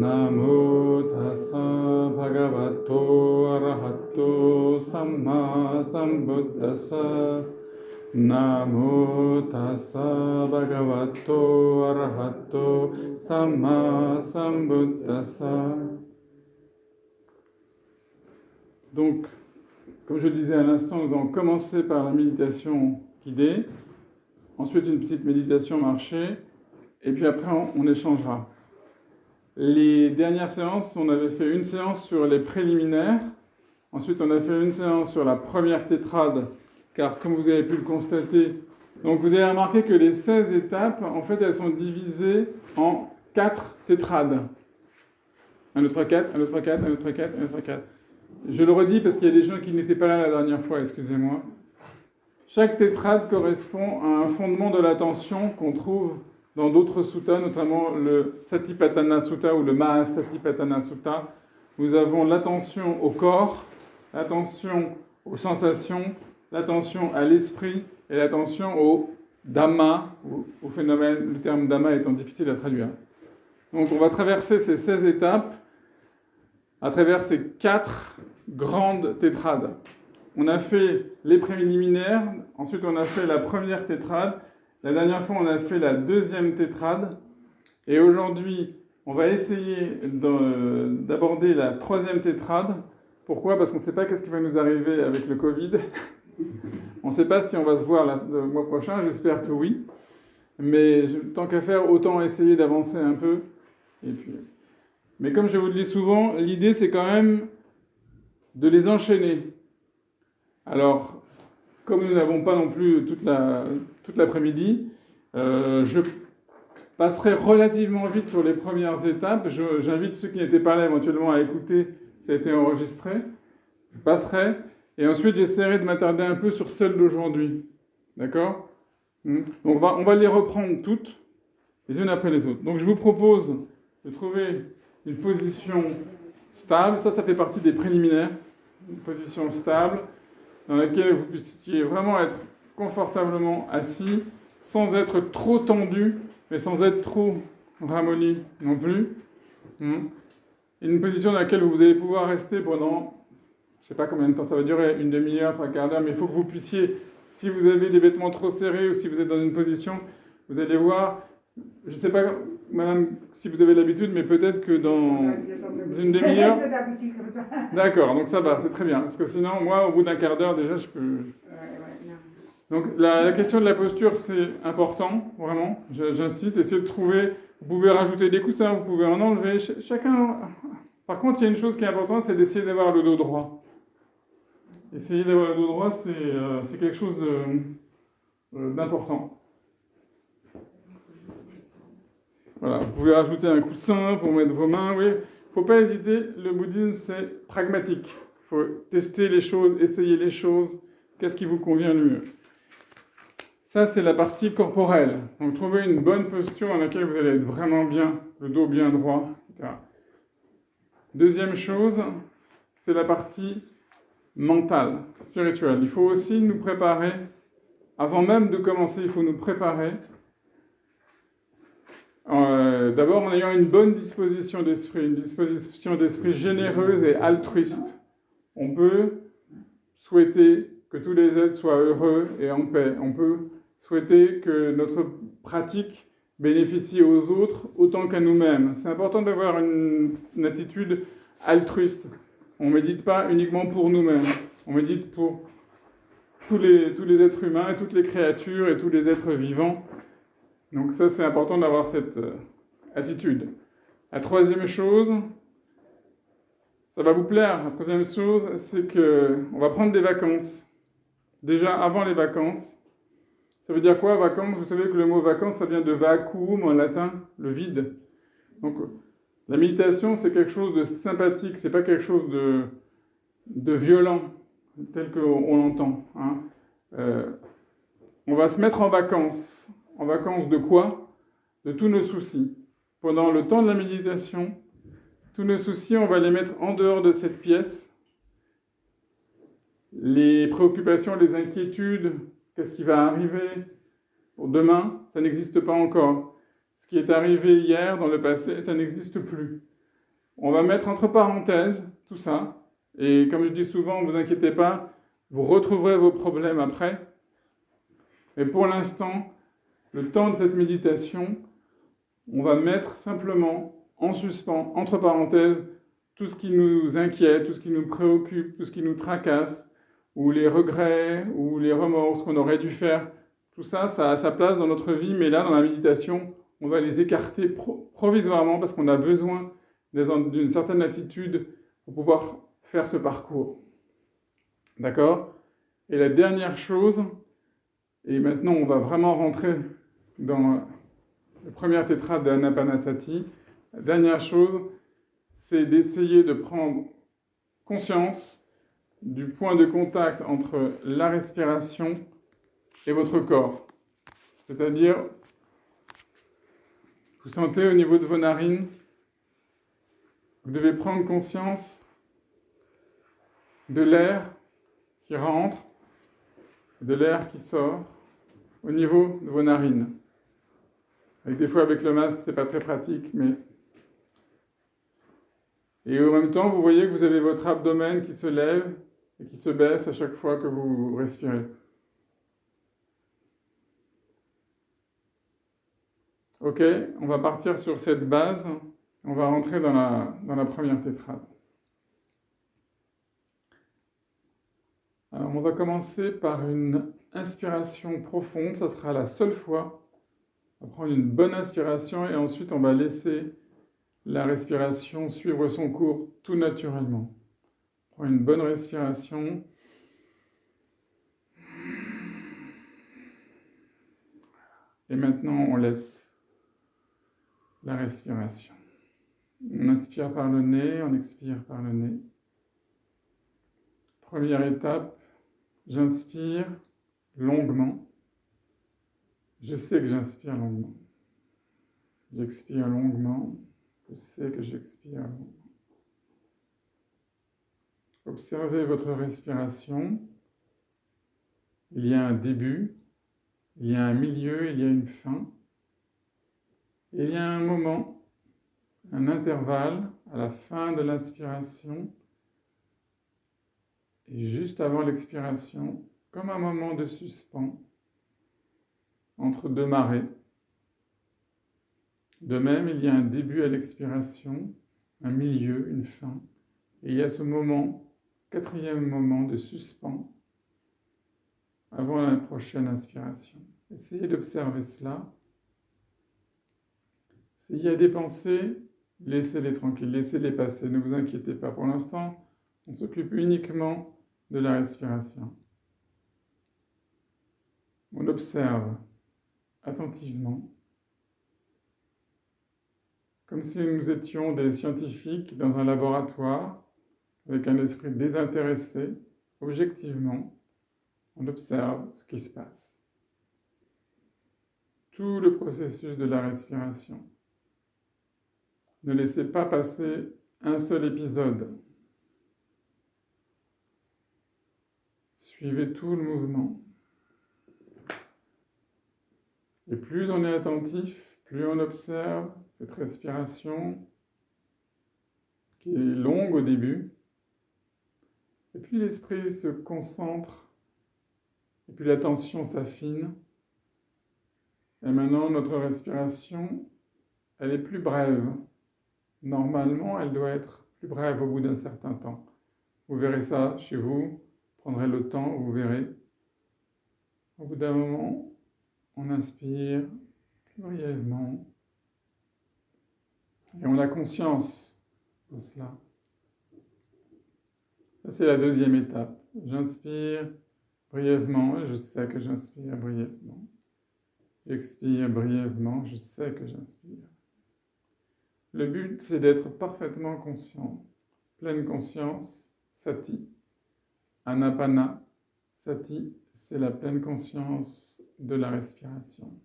Namo tassa bhagavato arahato samma sambuddhassa. Namo tassa bhagavato arahato samma sambuddhassa. Donc, comme je le disais à l'instant, nous allons commencer par la méditation guidée, ensuite une petite méditation marchée, et puis après on échangera. Les dernières séances, on avait fait une séance sur les préliminaires, ensuite on a fait une séance sur la première tétrade, car comme vous avez pu le constater, donc vous avez remarqué que les 16 étapes, en fait, elles sont divisées en 4 tétrades. 1, 2, 3, 4, 1, 2, 3, 4, 1, 2, 3, 4, 1, 2, 3, 4. Je le redis parce qu'il y a des gens qui n'étaient pas là la dernière fois, excusez-moi. Chaque tétrade correspond à un fondement de l'attention qu'on trouve dans d'autres suttas, notamment le Satipatthana Sutta ou le Mahasatipatthana Sutta. Nous avons l'attention au corps, l'attention aux sensations, l'attention à l'esprit et l'attention au Dhamma, au phénomène, le terme Dhamma étant difficile à traduire. Donc on va traverser ces 16 étapes à travers ces 4 grandes tétrades. On a fait les préliminaires, ensuite on a fait la première tétrade, la dernière fois on a fait la deuxième tétrade, et aujourd'hui on va essayer d'aborder la troisième tétrade. Pourquoi ? Parce qu'on ne sait pas qu'est-ce qui va nous arriver avec le Covid. On ne sait pas si on va se voir le mois prochain, j'espère que oui. Mais tant qu'à faire, autant essayer d'avancer un peu. Et puis... Mais comme je vous le dis souvent, l'idée c'est quand même de les enchaîner. Alors, comme nous n'avons pas non plus toute l'après-midi, je passerai relativement vite sur les premières étapes. J'invite ceux qui n'étaient pas là éventuellement à écouter, ça a été enregistré. Je passerai, et ensuite j'essaierai de m'attarder un peu sur celle d'aujourd'hui. D'accord ? Donc on va les reprendre toutes, les unes après les autres. Donc je vous propose de trouver une position stable, ça fait partie des préliminaires, une position stable dans laquelle vous puissiez vraiment être confortablement assis, sans être trop tendu, mais sans être trop ramolli non plus. Une position dans laquelle vous allez pouvoir rester pendant, je ne sais pas combien de temps ça va durer, une demi-heure, 3/4 d'heure, mais il faut que vous puissiez, si vous avez des vêtements trop serrés ou si vous êtes dans une position, vous allez voir. Je ne sais pas, madame, si vous avez l'habitude, mais peut-être que dans une demi-heure... D'accord, donc ça va, c'est très bien. Parce que sinon, moi, au bout d'un quart d'heure, déjà, je peux... Donc, la question de la posture, c'est important, vraiment. J'insiste, essayez de trouver... Vous pouvez rajouter des coussins, vous pouvez en enlever. Chacun... Par contre, il y a une chose qui est importante, c'est d'essayer d'avoir le dos droit. Essayer d'avoir le dos droit, c'est quelque chose d'important. Voilà, vous pouvez rajouter un coussin pour mettre vos mains, oui. Il ne faut pas hésiter, le bouddhisme c'est pragmatique. Il faut tester les choses, essayer les choses, qu'est-ce qui vous convient le mieux. Ça c'est la partie corporelle. Donc trouvez une bonne posture dans laquelle vous allez être vraiment bien, le dos bien droit, etc. Deuxième chose, c'est la partie mentale, spirituelle. Il faut aussi nous préparer, avant même de commencer, il faut nous préparer. D'abord en ayant une bonne disposition d'esprit, une disposition d'esprit généreuse et altruiste. On peut souhaiter que tous les êtres soient heureux et en paix. On peut souhaiter que notre pratique bénéficie aux autres autant qu'à nous-mêmes. C'est important d'avoir une attitude altruiste. On ne médite pas uniquement pour nous-mêmes. On médite pour tous les êtres humains, et toutes les créatures et tous les êtres vivants. Donc ça, c'est important d'avoir cette attitude. La troisième chose, ça va vous plaire, la troisième chose, c'est qu'on va prendre des vacances. Déjà avant les vacances. Ça veut dire quoi, vacances ? Vous savez que le mot vacances, ça vient de vacuum en latin, le vide. Donc la méditation, c'est quelque chose de sympathique, c'est pas quelque chose de violent, tel qu'on l'entend. On va se mettre en vacances. En vacances de quoi ? De tous nos soucis. Pendant le temps de la méditation, tous nos soucis, on va les mettre en dehors de cette pièce. Les préoccupations, les inquiétudes, qu'est-ce qui va arriver pour demain, ça n'existe pas encore. Ce qui est arrivé hier, dans le passé, ça n'existe plus. On va mettre entre parenthèses tout ça. Et comme je dis souvent, ne vous inquiétez pas, vous retrouverez vos problèmes après. Mais pour l'instant, le temps de cette méditation, on va mettre simplement en suspens, entre parenthèses, tout ce qui nous inquiète, tout ce qui nous préoccupe, tout ce qui nous tracasse, ou les regrets, ou les remords, ce qu'on aurait dû faire. Tout ça, ça a sa place dans notre vie, mais là, dans la méditation, on va les écarter provisoirement parce qu'on a besoin d'une certaine attitude pour pouvoir faire ce parcours. D'accord? Et la dernière chose, et maintenant on va vraiment rentrer dans la première tétrade d'Anapanasati, la dernière chose, c'est d'essayer de prendre conscience du point de contact entre la respiration et votre corps. C'est-à-dire, vous sentez au niveau de vos narines, vous devez prendre conscience de l'air qui rentre, de l'air qui sort au niveau de vos narines. Des fois avec le masque, c'est pas très pratique, mais... Et en même temps, vous voyez que vous avez votre abdomen qui se lève et qui se baisse à chaque fois que vous respirez. Ok, on va partir sur cette base. On va rentrer dans la première tétrade. Alors, on va commencer par une inspiration profonde. Ça sera la seule fois. On va prendre une bonne inspiration et ensuite on va laisser la respiration suivre son cours tout naturellement. On prend une bonne respiration. Et maintenant, on laisse la respiration. On inspire par le nez, on expire par le nez. Première étape, j'inspire longuement. Je sais que j'inspire longuement. J'expire longuement. Je sais que j'expire longuement. Observez votre respiration. Il y a un début, il y a un milieu, il y a une fin. Et il y a un moment, un intervalle à la fin de l'inspiration et juste avant l'expiration, comme un moment de suspens entre deux marées. De même, il y a un début à l'expiration, un milieu, une fin. Et il y a ce moment, quatrième moment de suspens avant la prochaine inspiration. Essayez d'observer cela. S'il y a des pensées, laissez-les tranquilles, laissez-les passer, ne vous inquiétez pas. Pour l'instant, on s'occupe uniquement de la respiration. On observe attentivement, comme si nous étions des scientifiques dans un laboratoire, avec un esprit désintéressé, objectivement, on observe ce qui se passe. Tout le processus de la respiration. Ne laissez pas passer un seul épisode. Suivez tout le mouvement. Et plus on est attentif, plus on observe cette respiration qui est longue au début, et puis l'esprit se concentre, et puis l'attention s'affine. Et maintenant, notre respiration, elle est plus brève. Normalement, elle doit être plus brève au bout d'un certain temps. Vous verrez ça chez vous, vous prendrez le temps, vous verrez. Au bout d'un moment, on inspire plus brièvement. Et on a conscience de cela. Ça, c'est la deuxième étape. J'inspire brièvement, et je sais que j'inspire brièvement. J'expire brièvement, je sais que j'inspire. Le but, c'est d'être parfaitement conscient. Pleine conscience, sati. Anapana, sati, c'est la pleine conscience de la respiration.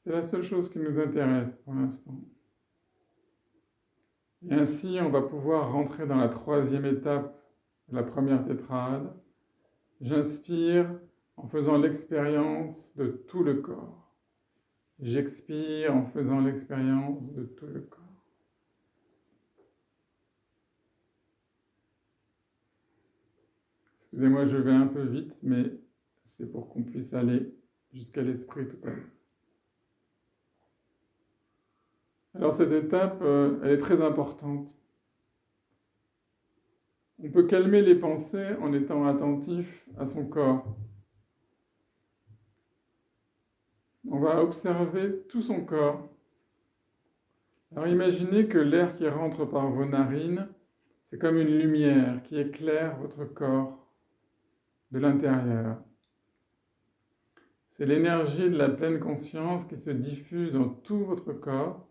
C'est la seule chose qui nous intéresse pour l'instant. Et ainsi, on va pouvoir rentrer dans la troisième étape de la première tétrade. J'inspire en faisant l'expérience de tout le corps. J'expire en faisant l'expérience de tout le corps. Excusez-moi, je vais un peu vite, mais c'est pour qu'on puisse aller jusqu'à l'esprit tout à l'heure. Alors cette étape, elle est très importante. On peut calmer les pensées en étant attentif à son corps. On va observer tout son corps. Alors imaginez que l'air qui rentre par vos narines, c'est comme une lumière qui éclaire votre corps de l'intérieur. C'est l'énergie de la pleine conscience qui se diffuse dans tout votre corps,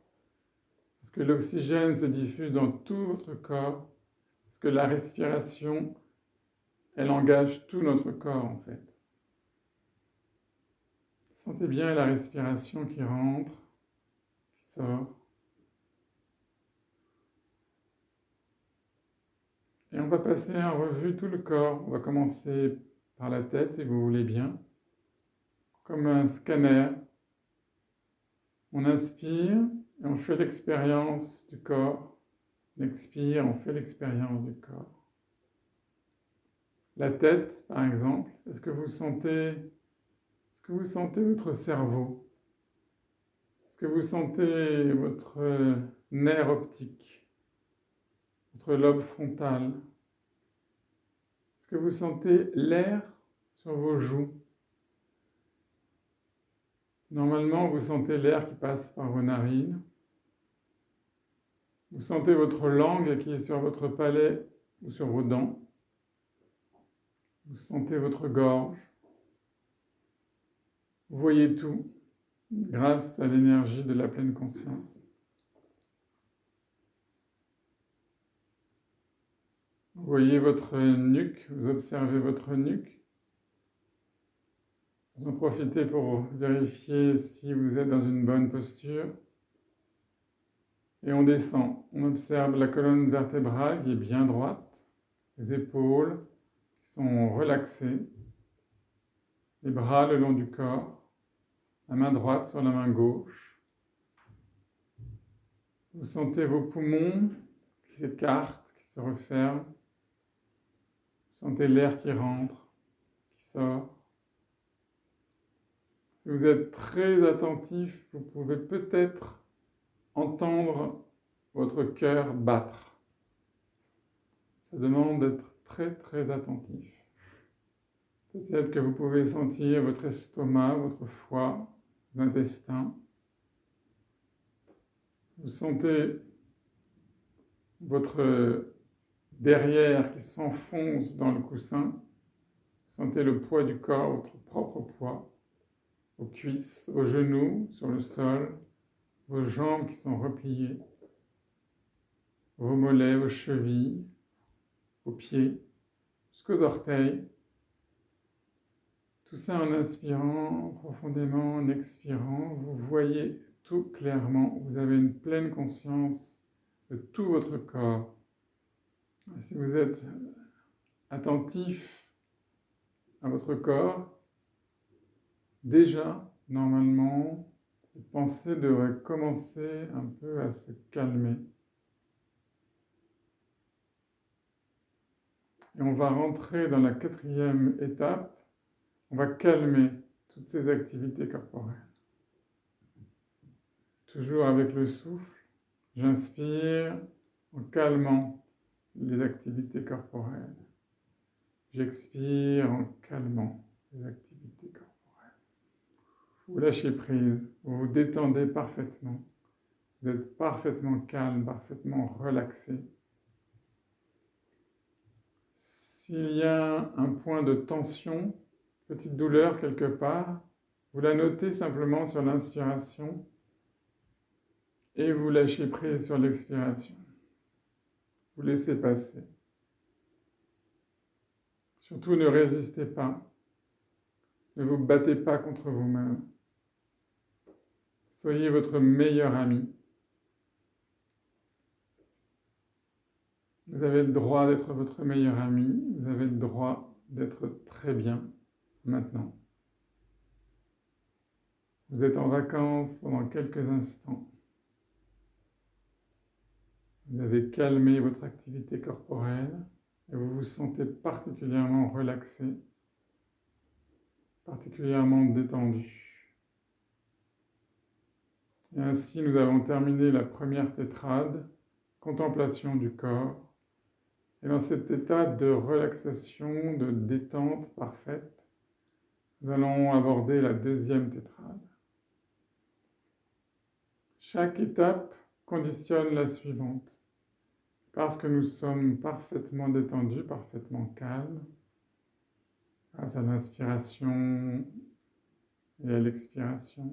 parce que l'oxygène se diffuse dans tout votre corps, parce que la respiration, elle engage tout notre corps en fait. Sentez bien la respiration qui rentre, qui sort. Et on va passer en revue tout le corps. On va commencer par la tête, si vous voulez bien, comme un scanner. On inspire et on fait l'expérience du corps. On expire, on fait l'expérience du corps. La tête, par exemple, est-ce que vous sentez votre cerveau? Est-ce que vous sentez votre nerf optique, votre lobe frontal? Est-ce que vous sentez l'air sur vos joues? Normalement, vous sentez l'air qui passe par vos narines. Vous sentez votre langue qui est sur votre palais ou sur vos dents. Vous sentez votre gorge. Vous voyez tout grâce à l'énergie de la pleine conscience. Vous voyez votre nuque, vous observez votre nuque. Vous en profitez pour vérifier si vous êtes dans une bonne posture. Et on descend. On observe la colonne vertébrale qui est bien droite, les épaules qui sont relaxées, les bras le long du corps, la main droite sur la main gauche. Vous sentez vos poumons qui s'écartent, qui se referment. Vous sentez l'air qui rentre, qui sort. Si vous êtes très attentif, vous pouvez peut-être entendre votre cœur battre. Ça demande d'être très très attentif. Peut-être que vous pouvez sentir votre estomac, votre foie, vos intestins. Vous sentez votre derrière qui s'enfonce dans le coussin. Vous sentez le poids du corps, votre propre poids, aux cuisses, aux genoux, sur le sol, vos jambes qui sont repliées, vos mollets, vos chevilles, vos pieds, jusqu'aux orteils. Tout ça en inspirant profondément, en expirant, vous voyez tout clairement. Vous avez une pleine conscience de tout votre corps. Et si vous êtes attentif à votre corps, déjà, normalement, les pensées devraient commencer un peu à se calmer. Et on va rentrer dans la 4e étape. On va calmer toutes ces activités corporelles. Toujours avec le souffle, j'inspire en calmant les activités corporelles. J'expire en calmant les activités corporelles. Vous lâchez prise, vous vous détendez parfaitement. Vous êtes parfaitement calme, parfaitement relaxé. S'il y a un point de tension, petite douleur quelque part, vous la notez simplement sur l'inspiration et vous lâchez prise sur l'expiration. Vous laissez passer. Surtout ne résistez pas. Ne vous battez pas contre vous-même. Soyez votre meilleur ami. Vous avez le droit d'être votre meilleur ami. Vous avez le droit d'être très bien maintenant. Vous êtes en vacances pendant quelques instants. Vous avez calmé votre activité corporelle et vous vous sentez particulièrement relaxé, particulièrement détendu. Et ainsi, nous avons terminé la première tétrade, contemplation du corps. Et dans cet état de relaxation, de détente parfaite, nous allons aborder la deuxième tétrade. Chaque étape conditionne la suivante. Parce que nous sommes parfaitement détendus, parfaitement calmes, grâce à l'inspiration et à l'expiration.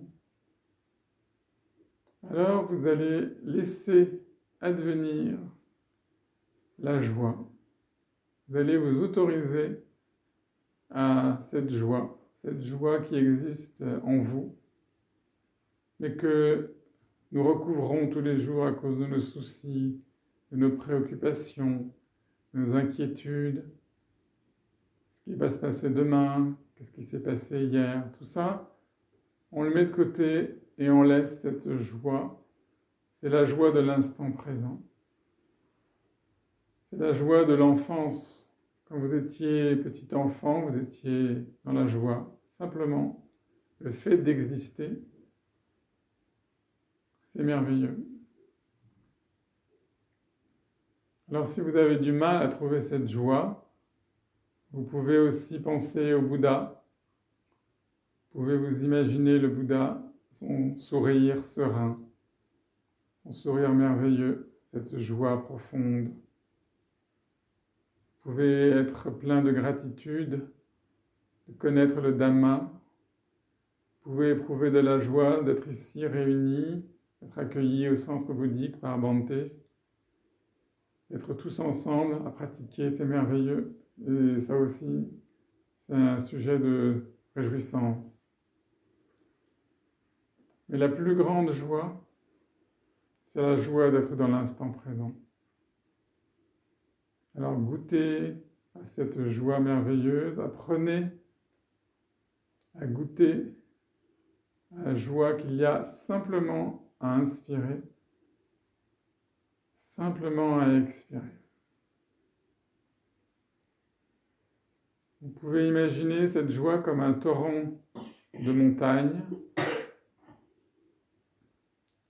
Alors vous allez laisser advenir la joie. Vous allez vous autoriser à cette joie qui existe en vous, mais que nous recouvrons tous les jours à cause de nos soucis, de nos préoccupations, de nos inquiétudes, ce qui va se passer demain, qu'est-ce qui s'est passé hier, tout ça, on le met de côté et on laisse cette joie. C'est la joie de l'instant présent. C'est la joie de l'enfance. Quand vous étiez petit enfant, vous étiez dans la joie. Simplement, le fait d'exister, c'est merveilleux. Alors si vous avez du mal à trouver cette joie, vous pouvez aussi penser au Bouddha. Vous pouvez vous imaginer le Bouddha, son sourire serein, son sourire merveilleux, cette joie profonde. Vous pouvez être plein de gratitude, de connaître le Dhamma. Vous pouvez éprouver de la joie d'être ici réunis, d'être accueillis au centre bouddhique par Bhante, d'être tous ensemble à pratiquer, c'est merveilleux. Et ça aussi, c'est un sujet de réjouissance. Mais la plus grande joie, c'est la joie d'être dans l'instant présent. Alors goûtez à cette joie merveilleuse, apprenez à goûter à la joie qu'il y a simplement à inspirer, simplement à expirer. Vous pouvez imaginer cette joie comme un torrent de montagne.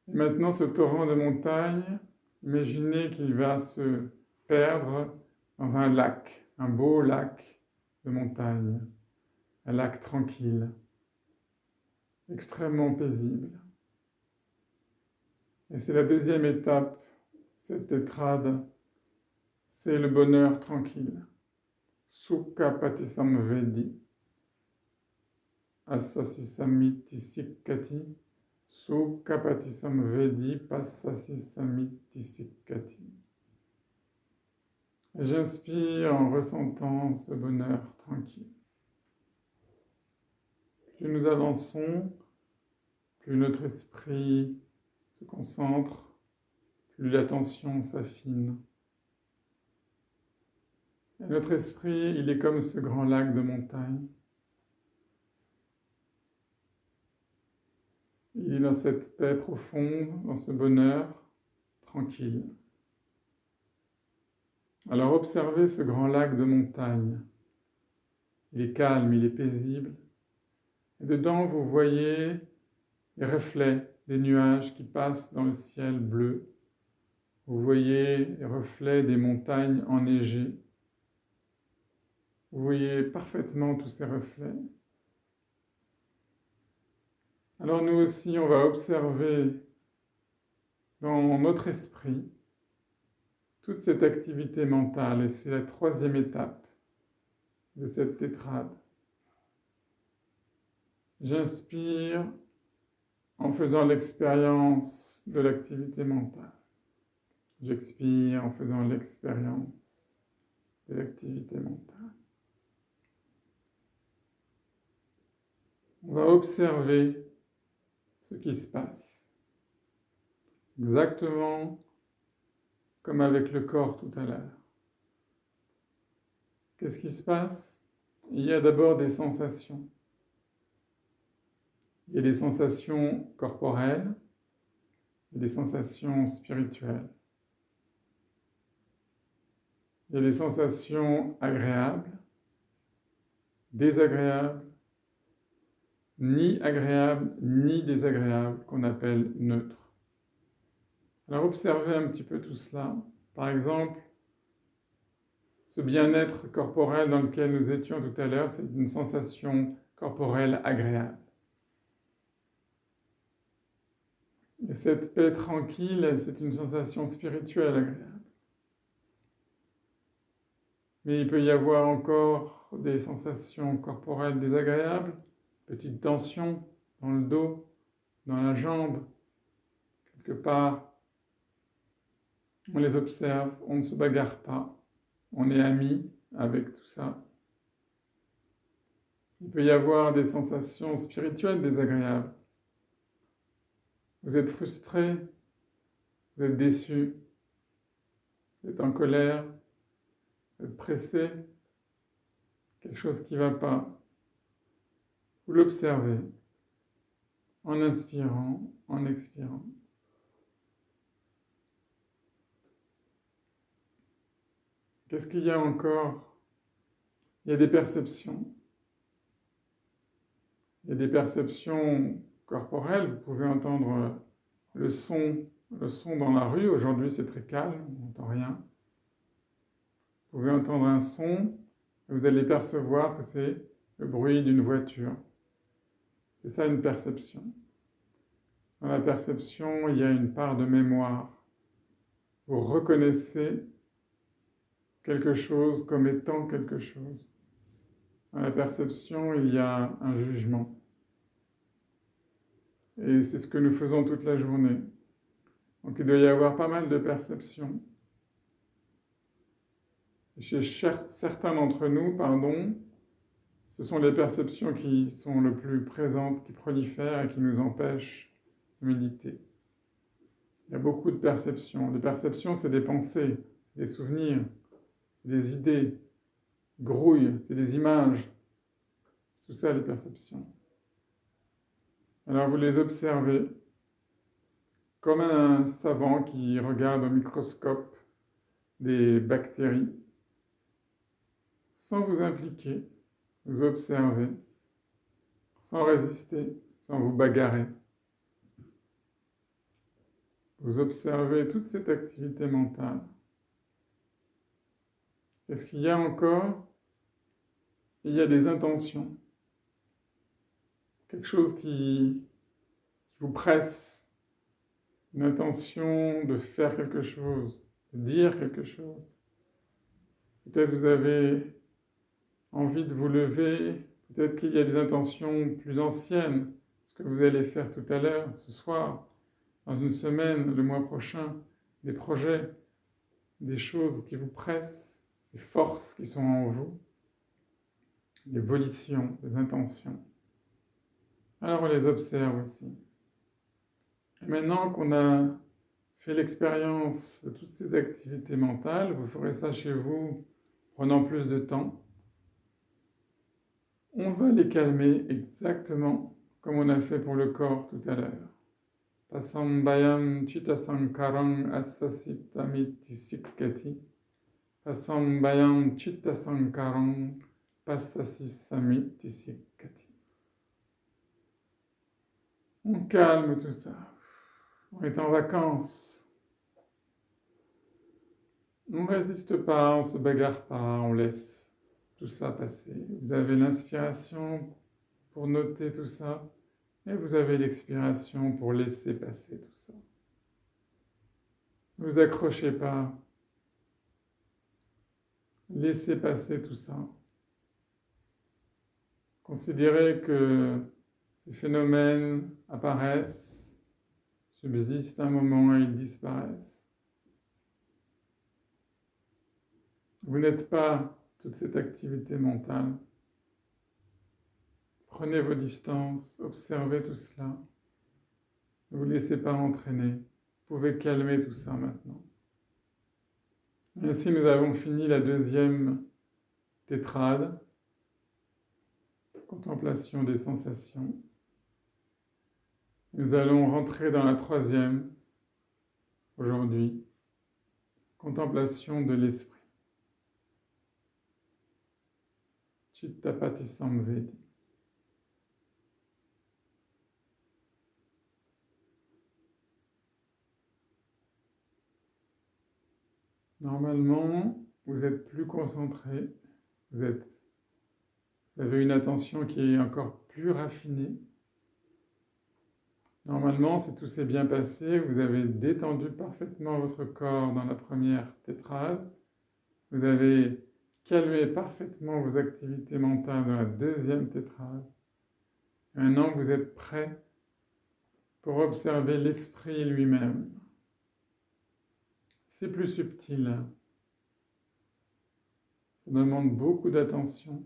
Et maintenant, ce torrent de montagne, imaginez qu'il va se perdre dans un lac, un beau lac de montagne, un lac tranquille, extrêmement paisible. Et c'est la deuxième étape, cette tétrade, c'est le bonheur tranquille. Sukha patisamvedi, asasisamiti Sukha patisamvedi, pasasisamiti. J'inspire en ressentant ce bonheur tranquille. Plus nous avançons, plus notre esprit se concentre, plus l'attention s'affine. Et notre esprit, il est comme ce grand lac de montagne. Il est dans cette paix profonde, dans ce bonheur tranquille. Alors observez ce grand lac de montagne. Il est calme, il est paisible. Et dedans, vous voyez les reflets des nuages qui passent dans le ciel bleu. Vous voyez les reflets des montagnes enneigées. Vous voyez parfaitement tous ces reflets. Alors nous aussi, on va observer dans notre esprit toute cette activité mentale, et c'est la troisième étape de cette tétrade. J'inspire en faisant l'expérience de l'activité mentale. J'expire en faisant l'expérience de l'activité mentale. On va observer ce qui se passe, exactement comme avec le corps tout à l'heure. Qu'est-ce qui se passe? Il y a d'abord des sensations. Il y a des sensations corporelles et des sensations spirituelles. Il y a des sensations agréables, désagréables, ni agréables ni désagréables, qu'on appelle neutres. Alors observez un petit peu tout cela. Par exemple, ce bien-être corporel dans lequel nous étions tout à l'heure, c'est une sensation corporelle agréable. Et cette paix tranquille, c'est une sensation spirituelle agréable. Mais il peut y avoir encore des sensations corporelles désagréables, petite tension dans le dos, dans la jambe, quelque part. On les observe, on ne se bagarre pas, on est amis avec tout ça. Il peut y avoir des sensations spirituelles désagréables. Vous êtes frustré, vous êtes déçu, vous êtes en colère, vous êtes pressé, quelque chose qui ne va pas. Vous l'observez en inspirant, en expirant. Qu'est-ce qu'il y a encore? Il y a des perceptions. Il y a des perceptions corporelles. Vous pouvez entendre le son dans la rue. Aujourd'hui, c'est très calme, on n'entend rien. Vous pouvez entendre un son et vous allez percevoir que c'est le bruit d'une voiture. C'est ça une perception. Dans la perception, il y a une part de mémoire. Vous reconnaissez quelque chose comme étant quelque chose. Dans la perception, il y a un jugement. Et c'est ce que nous faisons toute la journée. Donc il doit y avoir pas mal de perceptions. Et chez certains d'entre nous, ce sont les perceptions qui sont le plus présentes, qui prolifèrent et qui nous empêchent de méditer. Il y a beaucoup de perceptions. Les perceptions, c'est des pensées, des souvenirs, c'est des idées, grouilles, c'est des images. Tout ça, les perceptions. Alors vous les observez comme un savant qui regarde au microscope des bactéries. Sans vous impliquer, vous observez, sans résister, sans vous bagarrer. Vous observez toute cette activité mentale. Qu'est-ce qu'il y a encore? Il y a des intentions. Quelque chose qui vous presse. Une intention de faire quelque chose, de dire quelque chose. Peut-être vous avez envie de vous lever, peut-être qu'il y a des intentions plus anciennes, ce que vous allez faire tout à l'heure, ce soir, dans une semaine, le mois prochain, des projets, des choses qui vous pressent, des forces qui sont en vous, des volitions, des intentions. Alors on les observe aussi. Et maintenant qu'on a fait l'expérience de toutes ces activités mentales, vous ferez ça chez vous, prenant plus de temps. On va les calmer exactement comme on a fait pour le corps tout à l'heure. Pasambayam chittasankarang assasitamiti sikkati. Pasambayam chittasankarang passasisamiti sikkati. On calme tout ça. On est en vacances. On ne résiste pas, on ne se bagarre pas, on laisse tout ça passer. Vous avez l'inspiration pour noter tout ça, et vous avez l'expiration pour laisser passer tout ça. Ne vous accrochez pas. Laissez passer tout ça. Considérez que ces phénomènes apparaissent, subsistent un moment et ils disparaissent. Vous n'êtes pas toute cette activité mentale. Prenez vos distances, observez tout cela. Ne vous laissez pas entraîner. Vous pouvez calmer tout ça maintenant. Et ainsi, nous avons fini la deuxième tétrade, contemplation des sensations. Nous allons rentrer dans la troisième aujourd'hui, contemplation de l'esprit. Chittapati Samvedi. Normalement, vous êtes plus concentré, vous avez une attention qui est encore plus raffinée. Normalement, si tout s'est bien passé, vous avez détendu parfaitement votre corps dans la première tétrade, vous avez calmé parfaitement vos activités mentales dans la deuxième tétrade. Maintenant, vous êtes prêt pour observer l'esprit lui-même. C'est plus subtil. Ça demande beaucoup d'attention.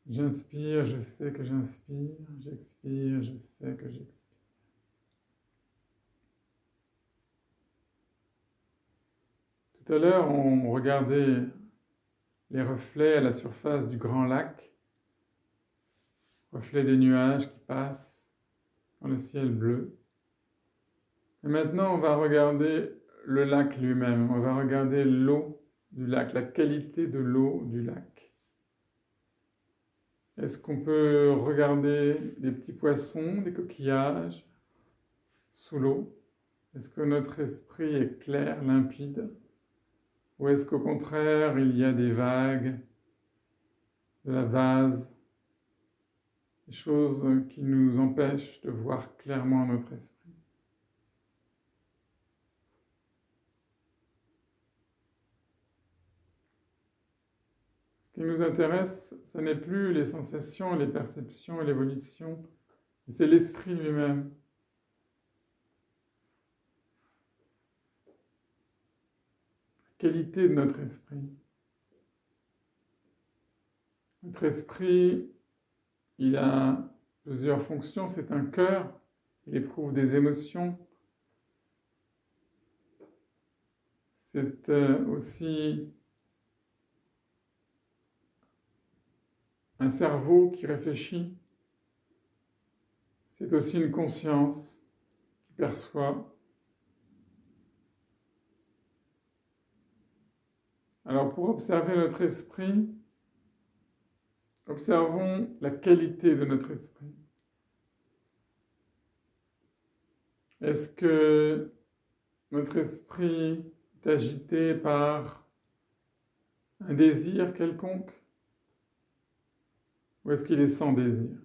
J'inspire, je sais que j'inspire. J'expire, je sais que j'expire. Tout à l'heure, on regardait les reflets à la surface du grand lac, reflets des nuages qui passent dans le ciel bleu. Et maintenant, on va regarder le lac lui-même, on va regarder l'eau du lac, la qualité de l'eau du lac. Est-ce qu'on peut regarder des petits poissons, des coquillages sous l'eau? Est-ce que notre esprit est clair, limpide? Ou est-ce qu'au contraire, il y a des vagues, de la vase, des choses qui nous empêchent de voir clairement notre esprit? Ce qui nous intéresse, ce n'est plus les sensations, les perceptions et l'évolution, c'est l'esprit lui-même. La qualité de notre esprit. Notre esprit, il a plusieurs fonctions. C'est un cœur, il éprouve des émotions. C'est aussi un cerveau qui réfléchit. C'est aussi une conscience qui perçoit. Alors pour observer notre esprit, observons la qualité de notre esprit. Est-ce que notre esprit est agité par un désir quelconque? Ou est-ce qu'il est sans désir?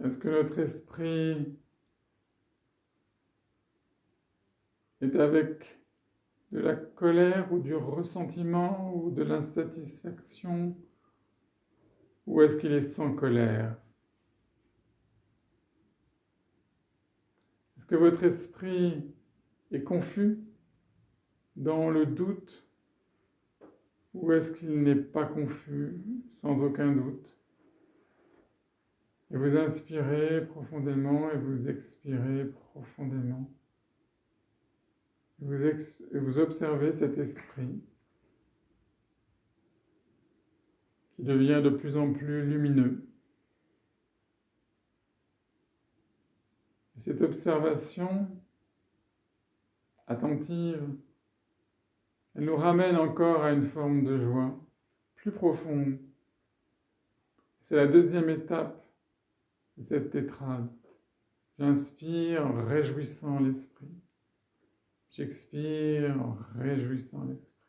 Est-ce que notre esprit est avec de la colère ou du ressentiment ou de l'insatisfaction? Ou est-ce qu'il est sans colère? Est-ce que votre esprit est confus dans le doute? Ou est-ce qu'il n'est pas confus, sans aucun doute? Et vous inspirez profondément et vous expirez profondément. Et vous observez cet esprit qui devient de plus en plus lumineux. Et cette observation attentive, elle nous ramène encore à une forme de joie plus profonde. C'est la deuxième étape de cette tétrade. J'inspire en réjouissant l'esprit. J'expire en réjouissant l'esprit.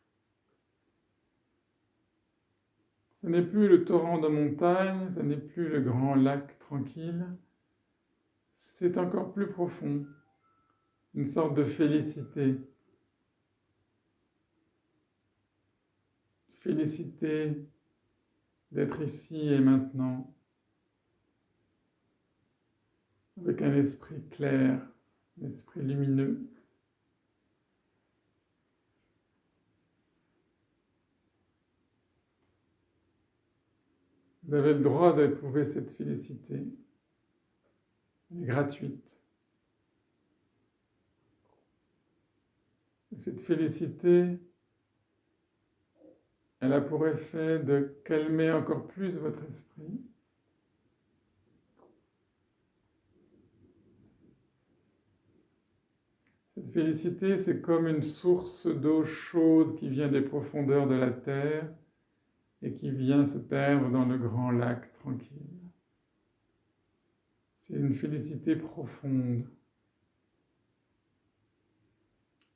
Ce n'est plus le torrent de montagne, ce n'est plus le grand lac tranquille. C'est encore plus profond, une sorte de félicité. Félicité d'être ici et maintenant, avec un esprit clair, un esprit lumineux. Vous avez le droit d'éprouver cette félicité. Elle est gratuite. Et cette félicité, elle a pour effet de calmer encore plus votre esprit. Cette félicité, c'est comme une source d'eau chaude qui vient des profondeurs de la terre et qui vient se perdre dans le grand lac tranquille. C'est une félicité profonde,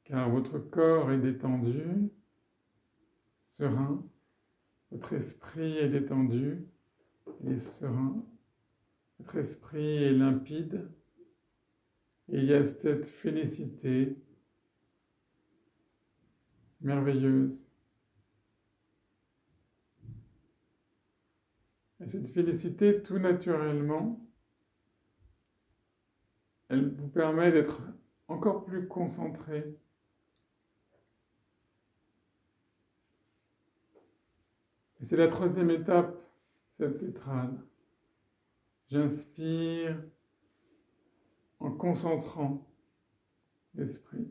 car votre corps est détendu, serein, votre esprit est détendu, il est serein, votre esprit est limpide, et il y a cette félicité merveilleuse. Et cette félicité, tout naturellement, elle vous permet d'être encore plus concentré. Et c'est la troisième étape, cette tétrade. J'inspire en concentrant l'esprit.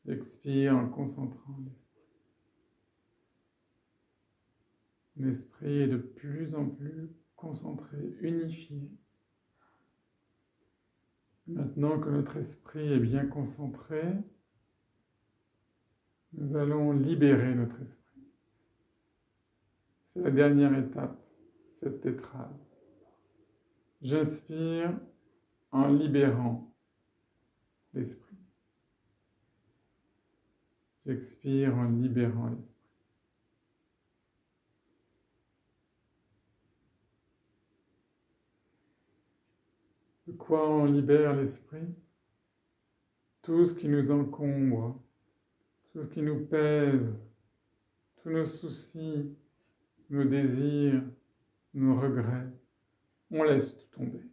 J'expire en concentrant l'esprit. L'esprit est de plus en plus concentré, unifié. Maintenant que notre esprit est bien concentré, nous allons libérer notre esprit. C'est la dernière étape, cette tétrade. J'inspire en libérant l'esprit. J'expire en libérant l'esprit. De quoi on libère l'esprit? Tout ce qui nous encombre, tout ce qui nous pèse, tous nos soucis, nos désirs, nos regrets, on laisse tout tomber.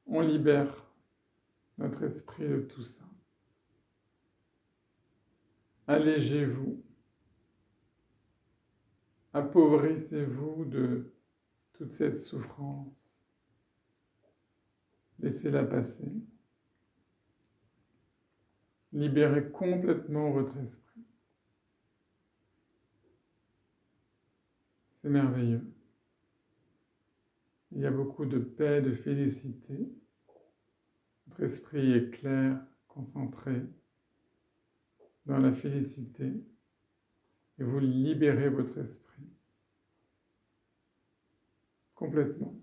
On libère notre esprit de tout ça. Allégez-vous, appauvrissez-vous de toute cette souffrance. Laissez-la passer. Libérez complètement votre esprit. C'est merveilleux. Il y a beaucoup de paix, de félicité. Votre esprit est clair, concentré dans la félicité et vous libérez votre esprit complètement.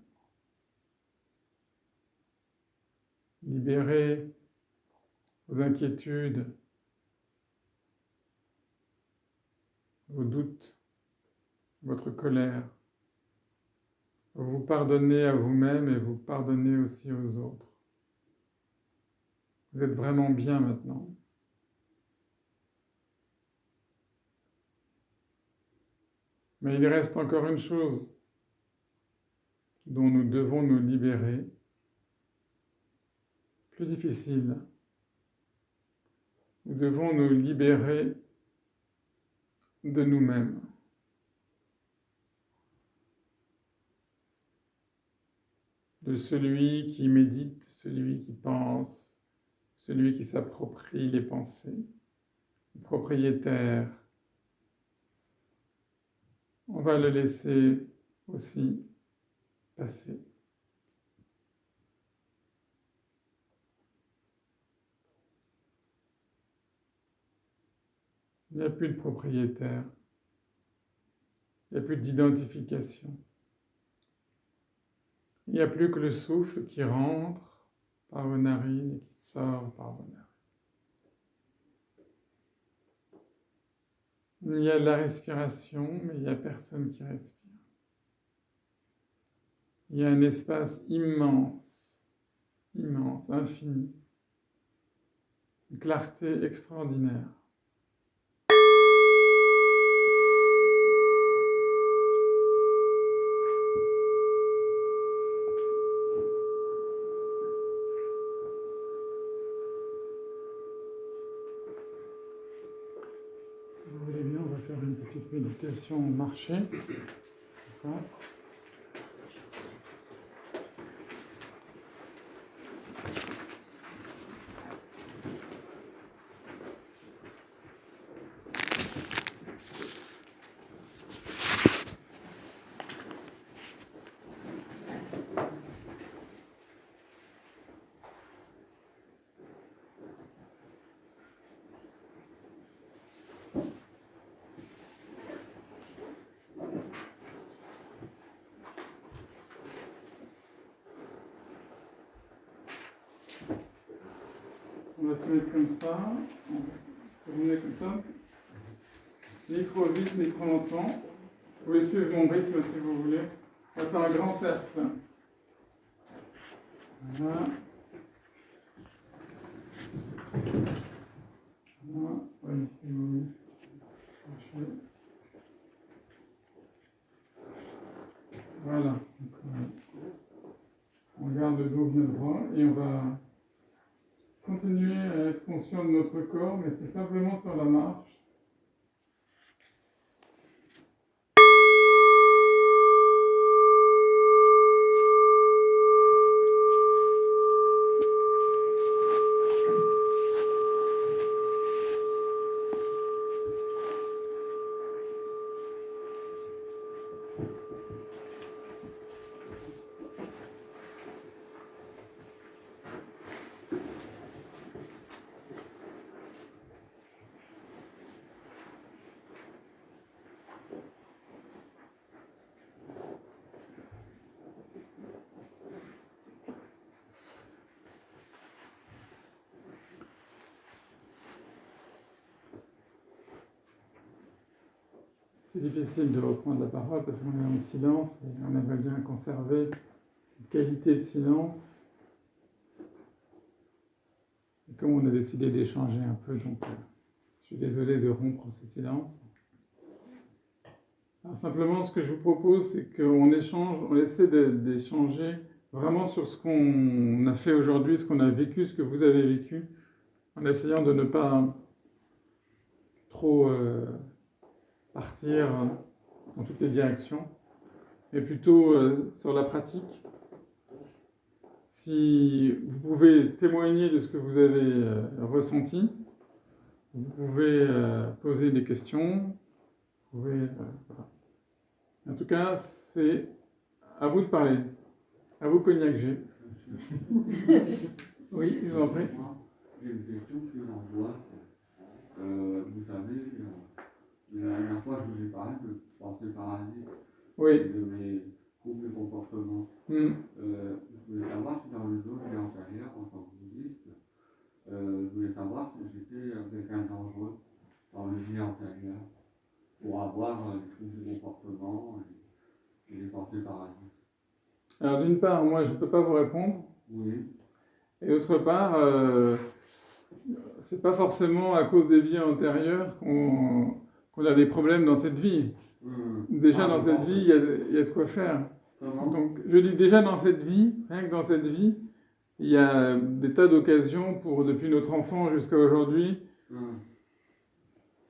Libérez vos inquiétudes, vos doutes, votre colère. Vous vous pardonnez à vous-même et vous pardonnez aussi aux autres. Vous êtes vraiment bien maintenant. Mais il reste encore une chose dont nous devons nous libérer, plus difficile. Nous devons nous libérer de nous-mêmes. De celui qui médite, celui qui pense, celui qui s'approprie les pensées, le propriétaire. On va le laisser aussi passer. Il n'y a plus de propriétaire, il n'y a plus d'identification. Il n'y a plus que le souffle qui rentre par vos narines et qui sort par vos narines. Il y a de la respiration, mais il n'y a personne qui respire. Il y a un espace immense, immense, infini, une clarté extraordinaire. Vous voulez bien, on va faire une petite méditation marché, comme ça. On va se mettre comme ça. On va tourner comme ça. Ni trop vite, ni trop lentement. Vous pouvez suivre mon rythme si vous voulez. On va faire un grand cercle. Voilà. Voilà. Oui, si vous voulez. Voilà. On regarde d'où vient le vent et on va continuer à être conscient de notre corps, mais c'est simplement sur la marche. C'est difficile de reprendre la parole parce qu'on est en silence et on aimerait bien conserver cette qualité de silence. Et comme on a décidé d'échanger un peu, donc je suis désolé de rompre ce silence. Alors simplement, ce que je vous propose, c'est qu'on échange, on essaie d'échanger vraiment sur ce qu'on a fait aujourd'hui, ce qu'on a vécu, ce que vous avez vécu, en essayant de ne pas trop partir dans toutes les directions, mais plutôt sur la pratique. Si vous pouvez témoigner de ce que vous avez ressenti, vous pouvez poser des questions, vous pouvez, voilà. En tout cas, c'est à vous de parler, à vous Cognac G. Oui, je vous en prie. J'ai une question sur l'angoisse. Vous savez, la dernière fois, je vous ai parlé de pensée parasite. Oui. De mes troubles de comportement. Je voulais savoir si dans le dos antérieur, en tant que bouddhiste, je voulais savoir si j'étais quelqu'un de dangereux dans le vie antérieur pour avoir des troubles de comportement et des pensées parasites. Alors d'une part, moi, je ne peux pas vous répondre. Oui. Et d'autre part, c'est pas forcément à cause des vies antérieures qu'on a des problèmes dans cette vie. Déjà dans cette vie, il y a de quoi faire. Comment ? Donc je dis déjà dans cette vie, rien que dans cette vie, il y a des tas d'occasions pour, depuis notre enfant jusqu'à aujourd'hui.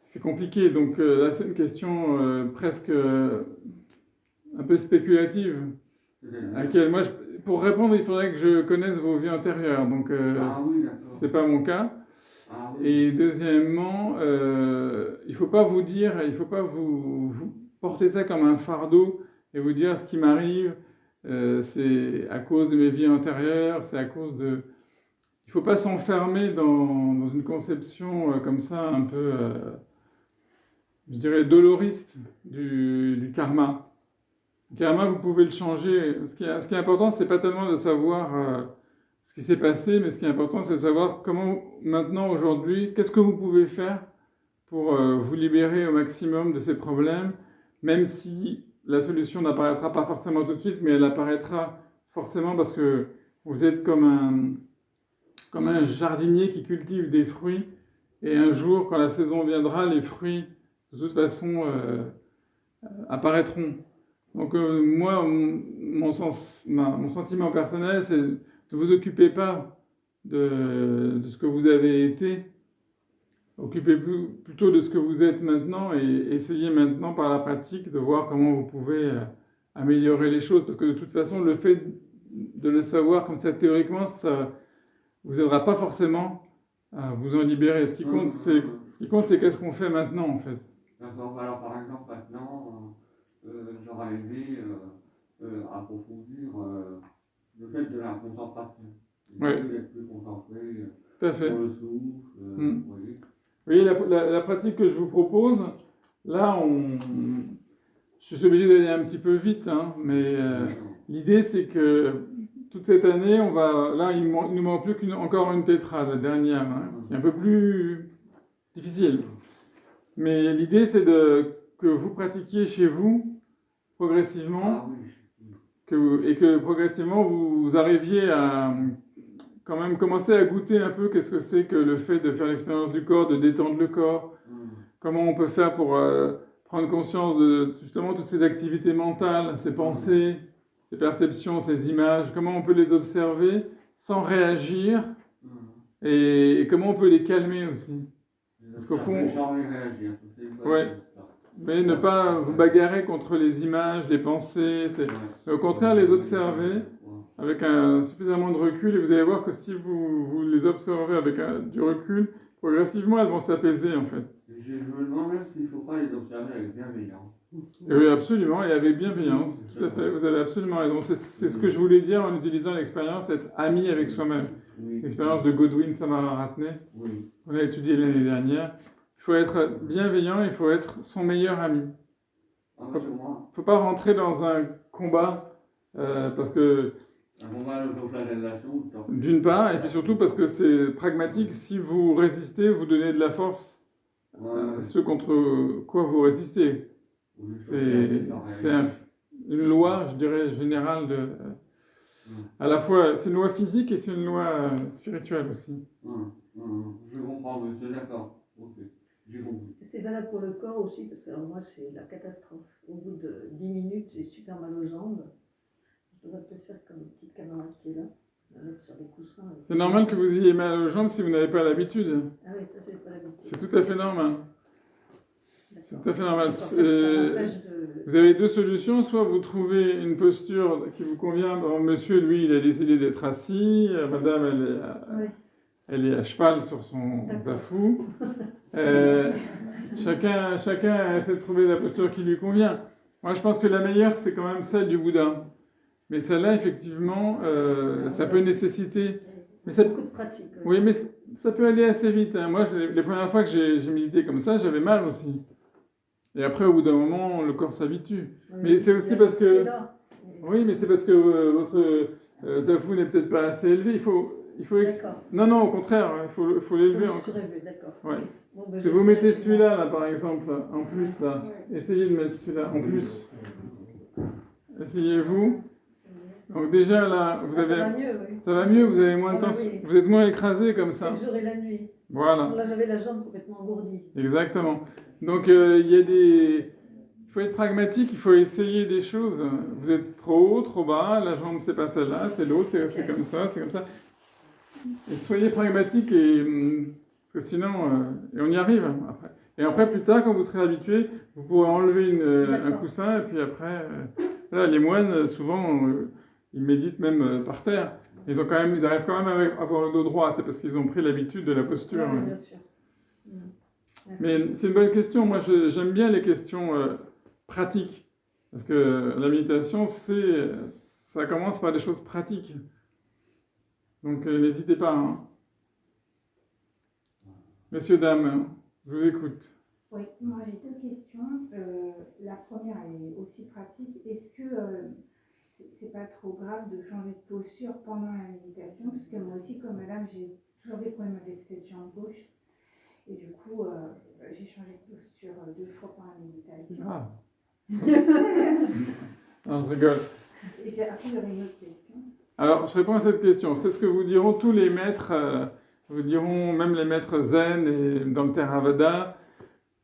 C'est compliqué, donc là c'est une question presque un peu spéculative. À laquelle moi, pour répondre, il faudrait que je connaisse vos vies antérieures, donc c'est pas mon cas. Et deuxièmement, il faut pas vous dire, il faut pas vous porter ça comme un fardeau et vous dire ce qui m'arrive, c'est à cause de mes vies antérieures, c'est à cause de... Il faut pas s'enfermer dans une conception comme ça, un peu, je dirais, doloriste du karma. Le karma, vous pouvez le changer. Ce qui est important, c'est pas tellement de savoir ce qui s'est passé, mais ce qui est important, c'est de savoir comment, maintenant, aujourd'hui, qu'est-ce que vous pouvez faire pour vous libérer au maximum de ces problèmes, même si la solution n'apparaîtra pas forcément tout de suite, mais elle apparaîtra forcément parce que vous êtes comme un jardinier qui cultive des fruits, et un jour, quand la saison viendra, les fruits, de toute façon, apparaîtront. Donc moi, mon sentiment personnel, c'est ne vous occupez pas de ce que vous avez été, occupez plutôt de ce que vous êtes maintenant et essayez maintenant par la pratique de voir comment vous pouvez améliorer les choses. Parce que de toute façon, le fait de le savoir comme ça théoriquement, ça vous aidera pas forcément à vous en libérer. Ce qui compte, c'est qu'est-ce qu'on fait maintenant en fait. D'accord. Alors par exemple, maintenant... j'aurais aimé approfondir le fait de la concentration. Oui. Être plus concentré Tout à fait. sur le souffle. Oui, la pratique que je vous propose, là, je suis obligé d'aller un petit peu vite, hein, mais l'idée c'est que toute cette année, là, il ne nous manque plus encore une tétrade, la dernière, hein, qui est un peu plus difficile. Mais l'idée, c'est que vous pratiquiez chez vous progressivement, et que progressivement, vous arriviez à quand même commencer à goûter un peu qu'est-ce que c'est que le fait de faire l'expérience du corps, de détendre le corps, comment on peut faire pour prendre conscience de justement toutes ces activités mentales, ces pensées, ces perceptions, ces images, comment on peut les observer sans réagir et comment on peut les calmer aussi. Parce qu'au fond, ouais, mais ne pas vous bagarrer contre les images, les pensées, mais au contraire les observer avec suffisamment de recul et vous allez voir que si vous les observez avec du recul, progressivement elles vont s'apaiser en fait. Je me demande même s'il ne faut pas les observer avec bienveillance. Oui, absolument, et avec bienveillance, tout à fait, vous avez absolument raison. C'est ce que je voulais dire en utilisant l'expérience, être ami avec soi-même. L'expérience de Godwin Samararatne, on a étudié l'année dernière. Il faut être bienveillant, il faut être son meilleur ami. Il ne faut pas rentrer dans un combat, parce que... D'une part, et puis surtout parce que c'est pragmatique, si vous résistez, vous donnez de la force à ceux contre quoi vous résistez. C'est une loi, je dirais, générale à la fois, c'est une loi physique et c'est une loi spirituelle aussi. Je comprends, monsieur, d'accord. Okay. C'est valable pour le corps aussi, parce que moi, c'est la catastrophe. Au bout de 10 minutes, j'ai super mal aux jambes. Je devrais peut-être faire comme une petite camarade qui est là, la mettre sur les coussins. C'est normal que vous ayez mal aux jambes si vous n'avez pas l'habitude. Ah oui, ça, c'est pas l'habitude. C'est tout à fait normal. C'est tout à fait normal. Vous avez deux solutions. Soit vous trouvez une posture qui vous convient. Bon, monsieur, lui, il a décidé d'être assis. Madame, elle est à cheval sur son zafou. Chacun essaie de trouver la posture qui lui convient. Moi, je pense que la meilleure, c'est quand même celle du Bouddha. Mais celle-là, effectivement, ça peut nécessiter... Mais ça... Beaucoup de pratique. Oui, mais ça peut aller assez vite. Hein. Moi, les premières fois que j'ai médité comme ça, j'avais mal aussi. Et après, au bout d'un moment, le corps s'habitue. Oui, mais c'est aussi parce que... Oui, mais c'est parce que votre zafou n'est peut-être pas assez élevé. Il faut Non, au contraire, il faut l'élever encore. D'accord. Ouais. Bon, ben si vous mettez celui-là, là, par exemple, en plus, là, essayez de mettre celui-là en plus. Essayez-vous. Donc déjà, là, vous avez... Ça va mieux, oui. Ça va mieux, vous avez moins de tension. Oui. Vous êtes moins écrasé comme ça. C'est le jour et la nuit. Voilà. Là, j'avais la jambe complètement engourdie. Exactement. Donc, il y a des... Il faut être pragmatique, il faut essayer des choses. Vous êtes trop haut, trop bas, la jambe, c'est pas celle-là, c'est l'autre, c'est comme ça, c'est comme ça. Et soyez pragmatique, parce que sinon, et on y arrive après. Et après, plus tard, quand vous serez habitué, vous pourrez enlever un coussin, et puis après, là, les moines, souvent, ils méditent même par terre. Ils arrivent quand même à avoir le dos droit, c'est parce qu'ils ont pris l'habitude de la posture. Oui, bien sûr. Mais c'est une bonne question. Moi, j'aime bien les questions pratiques, parce que la méditation, ça commence par des choses pratiques. Donc, n'hésitez pas. Hein. Messieurs, dames, je vous écoute. Oui, moi j'ai deux questions. La première est aussi pratique. Est-ce que c'est pas trop grave de changer de posture pendant la méditation? Parce que moi aussi, comme madame, j'ai toujours des problèmes avec cette jambe gauche. Et du coup, j'ai changé de posture 2 fois pendant la méditation. C'est grave. Non, je rigole. Et après, j'aurais une autre question. Alors, je réponds à cette question. C'est ce que vous diront tous les maîtres, vous diront même les maîtres zen et dans le Theravada.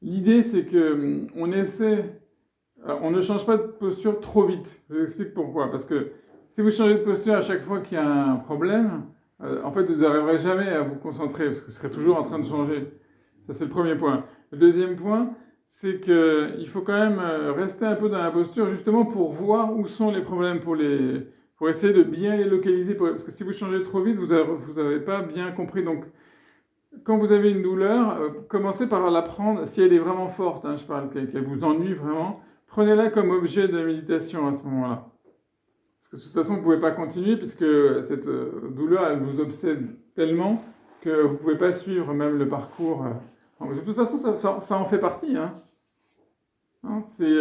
L'idée, c'est que on ne change pas de posture trop vite. Je vous explique pourquoi. Parce que si vous changez de posture à chaque fois qu'il y a un problème, en fait, vous n'arriverez jamais à vous concentrer, parce que vous serez toujours en train de changer. Ça, c'est le premier point. Le deuxième point, c'est qu'il faut quand même rester un peu dans la posture, justement pour voir où sont les problèmes, pour essayer de bien les localiser. Parce que si vous changez trop vite, vous n'avez pas bien compris. Donc, quand vous avez une douleur, commencez par la prendre, si elle est vraiment forte, hein, je parle, qu'elle vous ennuie vraiment, prenez-la comme objet de méditation à ce moment-là. Parce que de toute façon, vous ne pouvez pas continuer, puisque cette douleur, elle vous obsède tellement que vous ne pouvez pas suivre même le parcours. De toute façon, ça en fait partie. Hein. C'est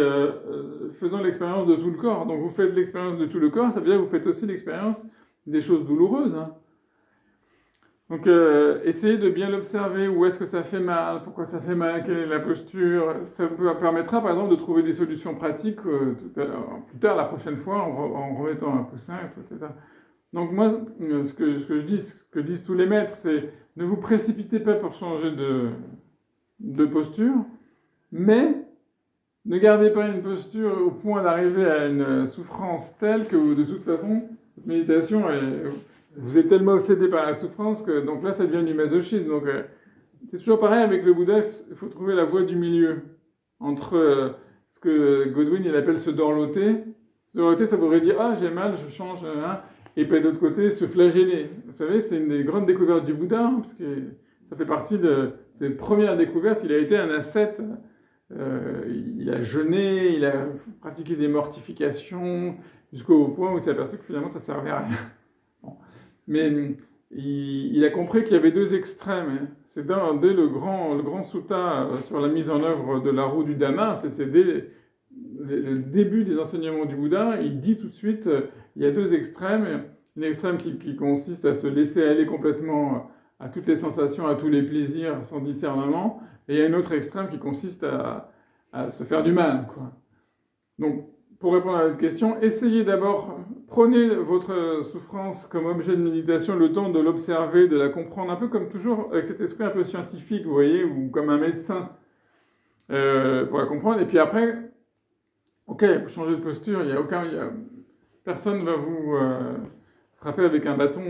faisons l'expérience de tout le corps. Donc vous faites l'expérience de tout le corps, ça veut dire que vous faites aussi l'expérience des choses douloureuses. Hein. Donc, essayez de bien l'observer. Où est-ce que ça fait mal? Pourquoi ça fait mal? Quelle est la posture? Ça vous permettra, par exemple, de trouver des solutions pratiques plus tard, la prochaine fois, en remettant un coussin, et tout, etc. Donc, moi, ce que disent tous les maîtres, c'est ne vous précipitez pas pour changer de posture, mais ne gardez pas une posture au point d'arriver à une souffrance telle que, de toute façon, votre méditation vous êtes tellement obsédé par la souffrance que donc là, ça devient du masochisme. Donc, c'est toujours pareil avec le Bouddha, il faut trouver la voie du milieu entre ce que Godwin il appelle se dorloter. Se dorloter, ça voudrait dire ah j'ai mal, je change, hein, et puis de l'autre côté se flageller. Vous savez, c'est une des grandes découvertes du Bouddha, hein, parce que ça fait partie de ses premières découvertes. Il a été un ascète, il a jeûné, il a pratiqué des mortifications jusqu'au point où il s'est aperçu que finalement ça servait à rien. Bon. Mais il a compris qu'il y avait deux extrêmes. C'est dès le grand sutta sur la mise en œuvre de la roue du Dhamma, c'est dès le début des enseignements du Bouddha, il dit tout de suite, il y a deux extrêmes. Une extrême qui consiste à se laisser aller complètement à toutes les sensations, à tous les plaisirs sans discernement, et il y a une autre extrême qui consiste à se faire du mal, quoi. Donc, pour répondre à votre question, essayez d'abord, prenez votre souffrance comme objet de méditation, le temps de l'observer, de la comprendre, un peu comme toujours, avec cet esprit un peu scientifique, vous voyez, ou comme un médecin, pour la comprendre. Et puis après, ok, vous changez de posture, personne ne va vous frapper avec un bâton.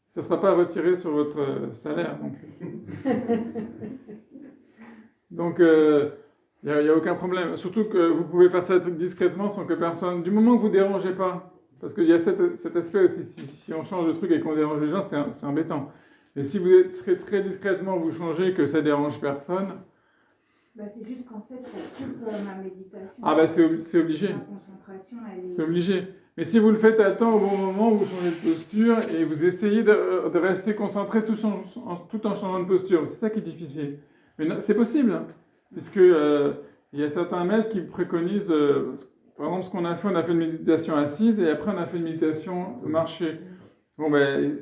Ça ne sera pas retiré sur votre salaire non plus. Donc, il n'y a aucun problème. Surtout que vous pouvez faire ça discrètement sans que personne... Du moment que vous ne dérangez pas, parce qu'il y a cet aspect aussi, si on change de truc et qu'on dérange les gens, c'est embêtant. Mais si vous êtes très, très discrètement, vous changez, que ça ne dérange personne... Bah, c'est juste qu'en fait, ça coupe ma méditation. Ah bah c'est obligé. Ma concentration, elle est... C'est obligé. Mais si vous le faites à temps, au bon moment, vous changez de posture et vous essayez de rester concentré tout en changeant de posture. C'est ça qui est difficile. Mais c'est possible, hein, puisque il y a certains maîtres qui préconisent, par exemple, ce qu'on a fait, on a fait une méditation assise et après on a fait une méditation marché. Bon, ben,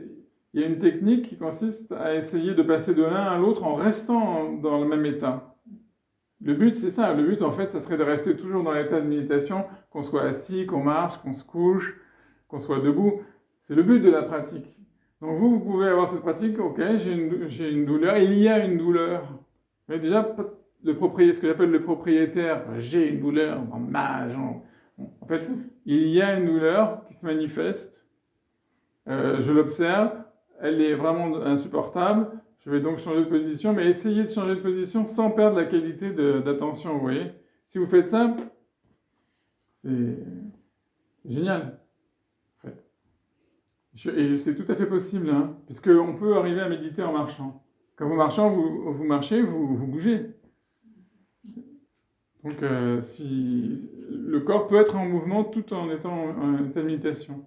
il y a une technique qui consiste à essayer de passer de l'un à l'autre en restant dans le même état. Le but, c'est ça. Le but, en fait, ça serait de rester toujours dans l'état de méditation, qu'on soit assis, qu'on marche, qu'on se couche, qu'on soit debout. C'est le but de la pratique. Donc vous pouvez avoir cette pratique, ok, j'ai une douleur, il y a une douleur. Mais déjà, ce que j'appelle le propriétaire, j'ai une douleur dans ma jambe. En fait, il y a une douleur qui se manifeste, je l'observe, elle est vraiment insupportable, je vais donc changer de position, mais essayez de changer de position sans perdre la qualité d'attention, vous voyez. Si vous faites ça, c'est génial, en fait. Et c'est tout à fait possible, hein, puisqu'on peut arriver à méditer en marchant. Quand vous marchez, vous marchez, vous bougez. Donc, le corps peut être en mouvement tout en étant en état de méditation.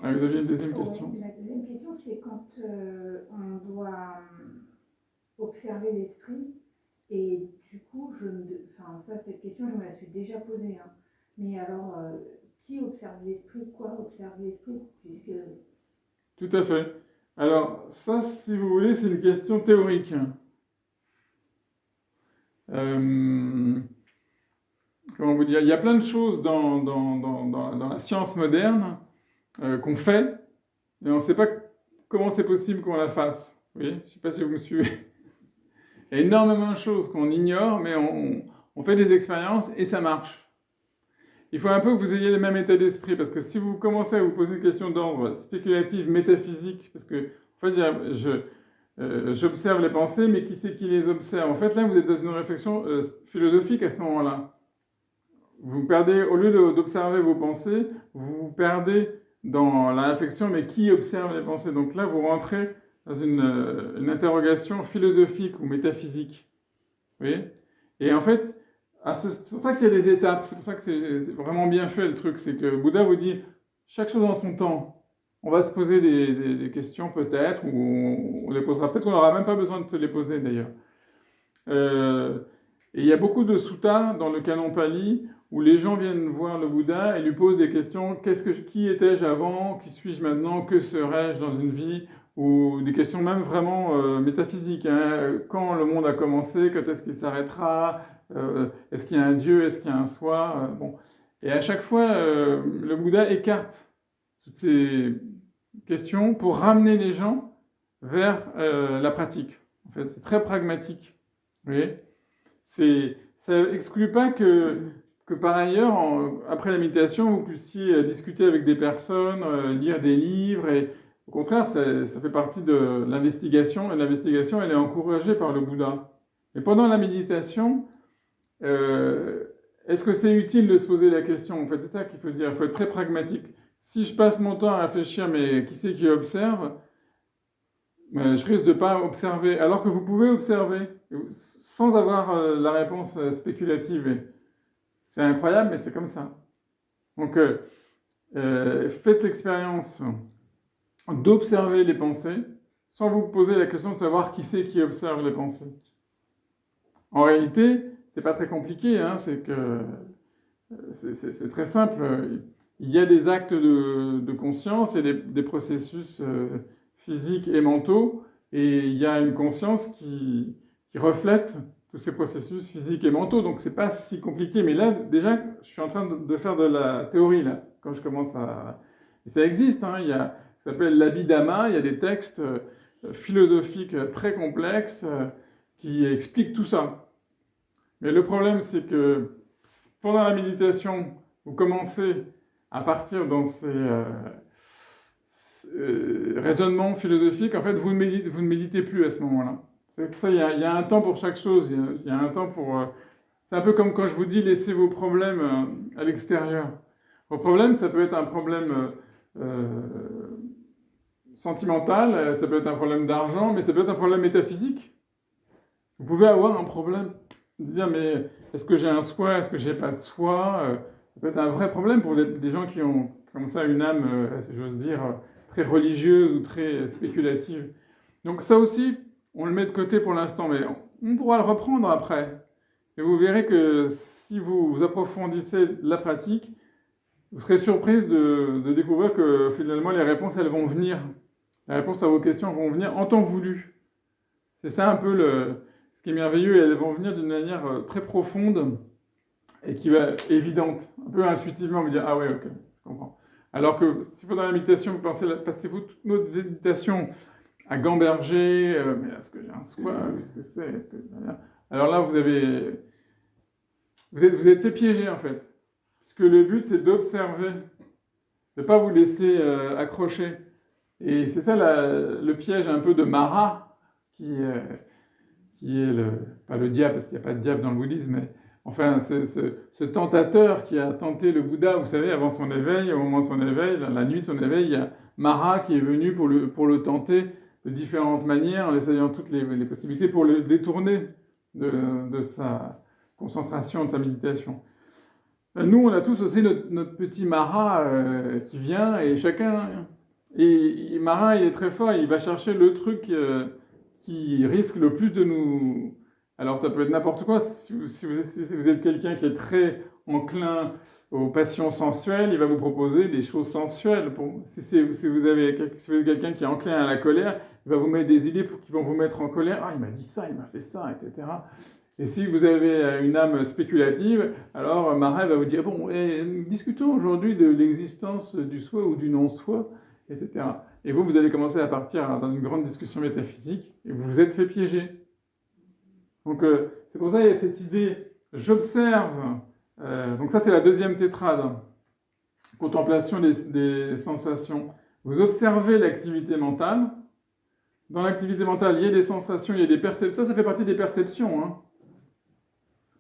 Ah, vous aviez une deuxième question? La deuxième question, c'est quand on doit observer l'esprit. Et du coup, cette question, je me la suis déjà posée. Hein. Mais alors, qui observe l'esprit? Quoi observe l'esprit? Puisque... Tout à fait. Alors, ça, si vous voulez, c'est une question théorique. Comment vous dire? Il y a plein de choses dans la science moderne qu'on fait, mais on ne sait pas comment c'est possible qu'on la fasse. Vous voyez? Je ne sais pas si vous me suivez. Il y a énormément de choses qu'on ignore, mais on fait des expériences et ça marche. Il faut un peu que vous ayez le même état d'esprit, parce que si vous commencez à vous poser une question d'ordre spéculatif, métaphysique, parce que en fait, j'observe les pensées, mais qui c'est qui les observe? En fait, là, vous êtes dans une réflexion philosophique à ce moment-là. Vous perdez, au lieu d'observer vos pensées, vous vous perdez dans la réflexion, mais qui observe les pensées? Donc là, vous rentrez dans une interrogation philosophique ou métaphysique. Vous voyez? Et en fait, c'est pour ça qu'il y a des étapes, c'est pour ça que c'est vraiment bien fait le truc, c'est que Bouddha vous dit, chaque chose en son temps. On va se poser des questions peut-être, ou on les posera peut-être, qu'on n'aura même pas besoin de se les poser d'ailleurs. Et il y a beaucoup de suttas dans le canon Pali où les gens viennent voir le Bouddha et lui posent des questions. Qui étais-je avant? Qui suis-je maintenant? Que serais-je dans une vie? Ou des questions même vraiment métaphysiques. Hein. Quand le monde a commencé? Quand est-ce qu'il s'arrêtera? Est-ce qu'il y a un Dieu? Est-ce qu'il y a un soi? Bon. Et à chaque fois, le Bouddha écarte toutes ces questions pour ramener les gens vers la pratique. En fait, c'est très pragmatique. Vous voyez? Ça exclut pas que par ailleurs, après la méditation, vous puissiez discuter avec des personnes, lire des livres, et au contraire, ça fait partie de l'investigation, et l'investigation, elle est encouragée par le Bouddha. Mais pendant la méditation, est-ce que c'est utile de se poser la question? En fait, c'est ça qu'il faut dire, il faut être très pragmatique. Si je passe mon temps à réfléchir, mais qui c'est qui observe? Je risque de ne pas observer, alors que vous pouvez observer, sans avoir la réponse spéculative. C'est incroyable, mais c'est comme ça. Donc, faites l'expérience d'observer les pensées, sans vous poser la question de savoir qui c'est qui observe les pensées. En réalité, c'est pas très compliqué, hein, c'est très simple. Il y a des actes de conscience, il y a des processus physiques et mentaux, et il y a une conscience qui reflète tous ces processus physiques et mentaux, donc c'est pas si compliqué. Mais là, déjà, je suis en train de faire de la théorie, là, quand je commence à... Et ça existe, hein, ça s'appelle l'Abhidhamma, il y a des textes philosophiques très complexes qui expliquent tout ça. Mais le problème, c'est que pendant la méditation, vous commencez à partir dans ces raisonnements philosophiques. En fait, vous ne méditez plus à ce moment-là. C'est pour ça qu'il y a un temps pour chaque chose. Il y a un temps pour... c'est un peu comme quand je vous dis laissez vos problèmes à l'extérieur. Vos problèmes, ça peut être un problème sentimental, ça peut être un problème d'argent, mais ça peut être un problème métaphysique. Vous pouvez avoir un problème, de dire mais est-ce que j'ai un soi, est-ce que j'ai pas de soi? Ça peut être un vrai problème pour des gens qui ont comme ça une âme, j'ose dire, très religieuse ou très spéculative. Donc ça aussi, on le met de côté pour l'instant, mais on pourra le reprendre après. Et vous verrez que si vous approfondissez la pratique, vous serez surprise de découvrir que finalement les réponses, elles vont venir. Les réponses à vos questions vont venir en temps voulu. C'est ça un peu ce qui est merveilleux, et elles vont venir d'une manière très profonde et qui va être évidente. Un peu intuitivement, vous dire « Ah ouais, ok, je comprends ». Alors que si pendant la méditation, vous passez-vous toute notre méditation à gamberger, mais est-ce que j'ai un soi? Qu'est-ce que c'est? Alors là, vous êtes fait piéger, en fait. Puisque le but, c'est d'observer, de ne pas vous laisser accrocher. Et c'est ça le piège un peu de Mara, qui est pas le diable, parce qu'il n'y a pas de diable dans le bouddhisme, mais enfin, c'est ce tentateur qui a tenté le Bouddha, vous savez, avant son éveil, au moment de son éveil, la nuit de son éveil, il y a Mara qui est venu pour le tenter de différentes manières, en essayant toutes les possibilités pour le détourner de sa concentration, de sa méditation. Nous, on a tous aussi notre petit Mara qui vient, et chacun... Et Mara, il est très fort, il va chercher le truc qui risque le plus de nous... Alors ça peut être n'importe quoi, si vous êtes quelqu'un qui est très enclin aux passions sensuelles, il va vous proposer des choses sensuelles. Si vous êtes quelqu'un qui est enclin à la colère, il va vous mettre des idées qui vont vous mettre en colère. Ah, il m'a dit ça, il m'a fait ça, etc. Et si vous avez une âme spéculative, alors Mara va vous dire, bon, discutons aujourd'hui de l'existence du soi ou du non-soi, etc. Et vous allez commencer à partir dans une grande discussion métaphysique, et vous vous êtes fait piéger. Donc c'est pour ça qu'il y a cette idée, j'observe, donc ça c'est la deuxième tétrade, contemplation des sensations. Vous observez l'activité mentale. Dans l'activité mentale, il y a des sensations, il y a des perceptions. Ça fait partie des perceptions. Hein.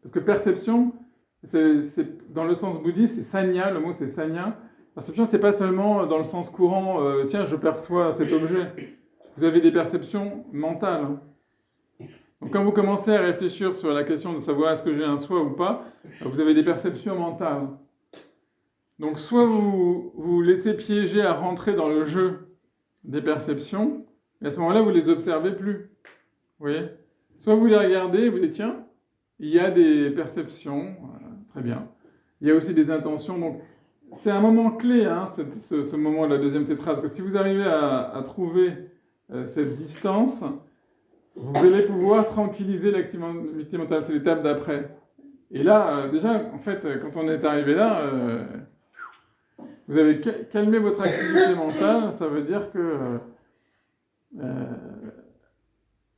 Parce que perception, dans le sens bouddhiste, c'est sanya, le mot c'est sanya. Perception, c'est pas seulement dans le sens courant, tiens, je perçois cet objet. Vous avez des perceptions mentales. Hein. Donc quand vous commencez à réfléchir sur la question de savoir est-ce que j'ai un soi ou pas, vous avez des perceptions mentales. Donc soit vous vous laissez piéger à rentrer dans le jeu des perceptions, et à ce moment-là, vous ne les observez plus. Vous voyez? Soit vous les regardez et vous dites, tiens, il y a des perceptions, très bien. il y a aussi des intentions. Donc, c'est un moment clé, hein, ce moment de la deuxième tétrade. Que si vous arrivez à trouver cette distance, vous allez pouvoir tranquilliser l'activité mentale. C'est l'étape d'après. Et là, déjà, en fait, quand on est arrivé là, vous avez calmé votre activité mentale. Ça veut dire que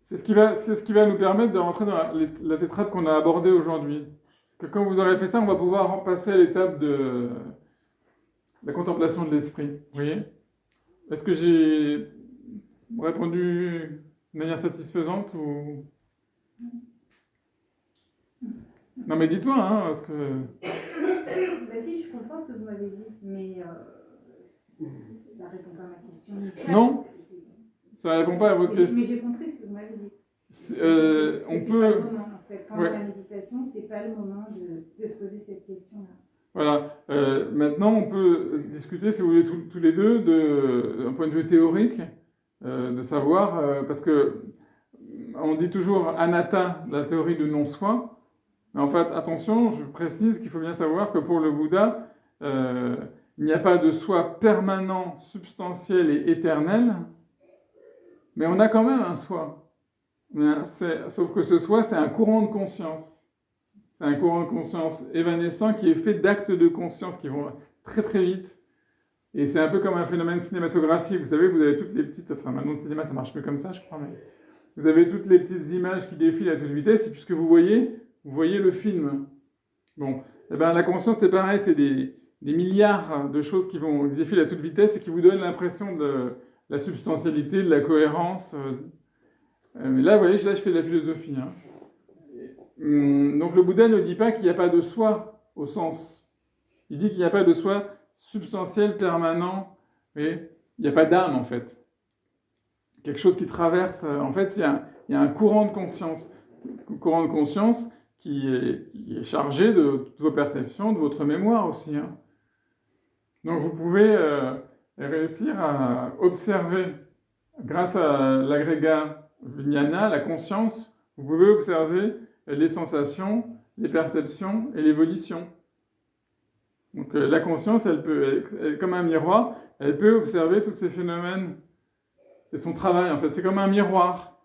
c'est ce qui va nous permettre de rentrer dans la tétrade qu'on a abordée aujourd'hui. Parce que quand vous aurez fait ça, on va pouvoir passer à l'étape de la contemplation de l'esprit. Vous voyez? Est-ce que j'ai répondu de manière satisfaisante ou... Non mais dis-toi, hein, parce que... Bah si, je comprends ce que vous m'avez dit, mais ça répond pas à ma question. Non, ça répond pas à votre question. Mais j'ai compris ce que vous m'avez dit. On peut... Pas le moment, en fait. Pendant Ouais. la méditation, c'est pas le moment de se poser cette question-là. Voilà. Maintenant, on peut discuter, si vous voulez, tous les deux, d'un point de vue théorique, de savoir, parce que on dit toujours anatta, la théorie de non-soi. Mais en fait, attention, je précise qu'il faut bien savoir que pour le Bouddha, il n'y a pas de soi permanent, substantiel et éternel, mais on a quand même un soi. Sauf que ce soi, c'est un courant de conscience. C'est un courant de conscience évanescent qui est fait d'actes de conscience qui vont très très vite. Et c'est un peu comme un phénomène cinématographique. Vous savez, vous avez toutes les petites... Enfin, maintenant, le cinéma, ça marche plus comme ça, je crois, mais... Vous avez toutes les petites images qui défilent à toute vitesse, et puisque vous voyez le film. Bon, eh ben, la conscience, c'est pareil, c'est des milliards de choses qui vont défiler à toute vitesse et qui vous donnent l'impression de la substantialité, de la cohérence. Mais là, vous voyez, là, je fais de la philosophie. Hein. Donc le Bouddha ne dit pas qu'il n'y a pas de soi au sens. Il dit qu'il n'y a pas de soi substantiel, permanent. Et il n'y a pas d'âme, en fait. Quelque chose qui traverse. En fait, il y a un courant de conscience. Un courant de conscience qui est chargé de toutes vos perceptions, de votre mémoire aussi. Hein. Donc vous pouvez réussir à observer, grâce à l'agrégat Vijnana, la conscience, vous pouvez observer les sensations, les perceptions et les volitions. Donc la conscience, elle, comme un miroir, elle peut observer tous ces phénomènes. C'est son travail en fait, c'est comme un miroir.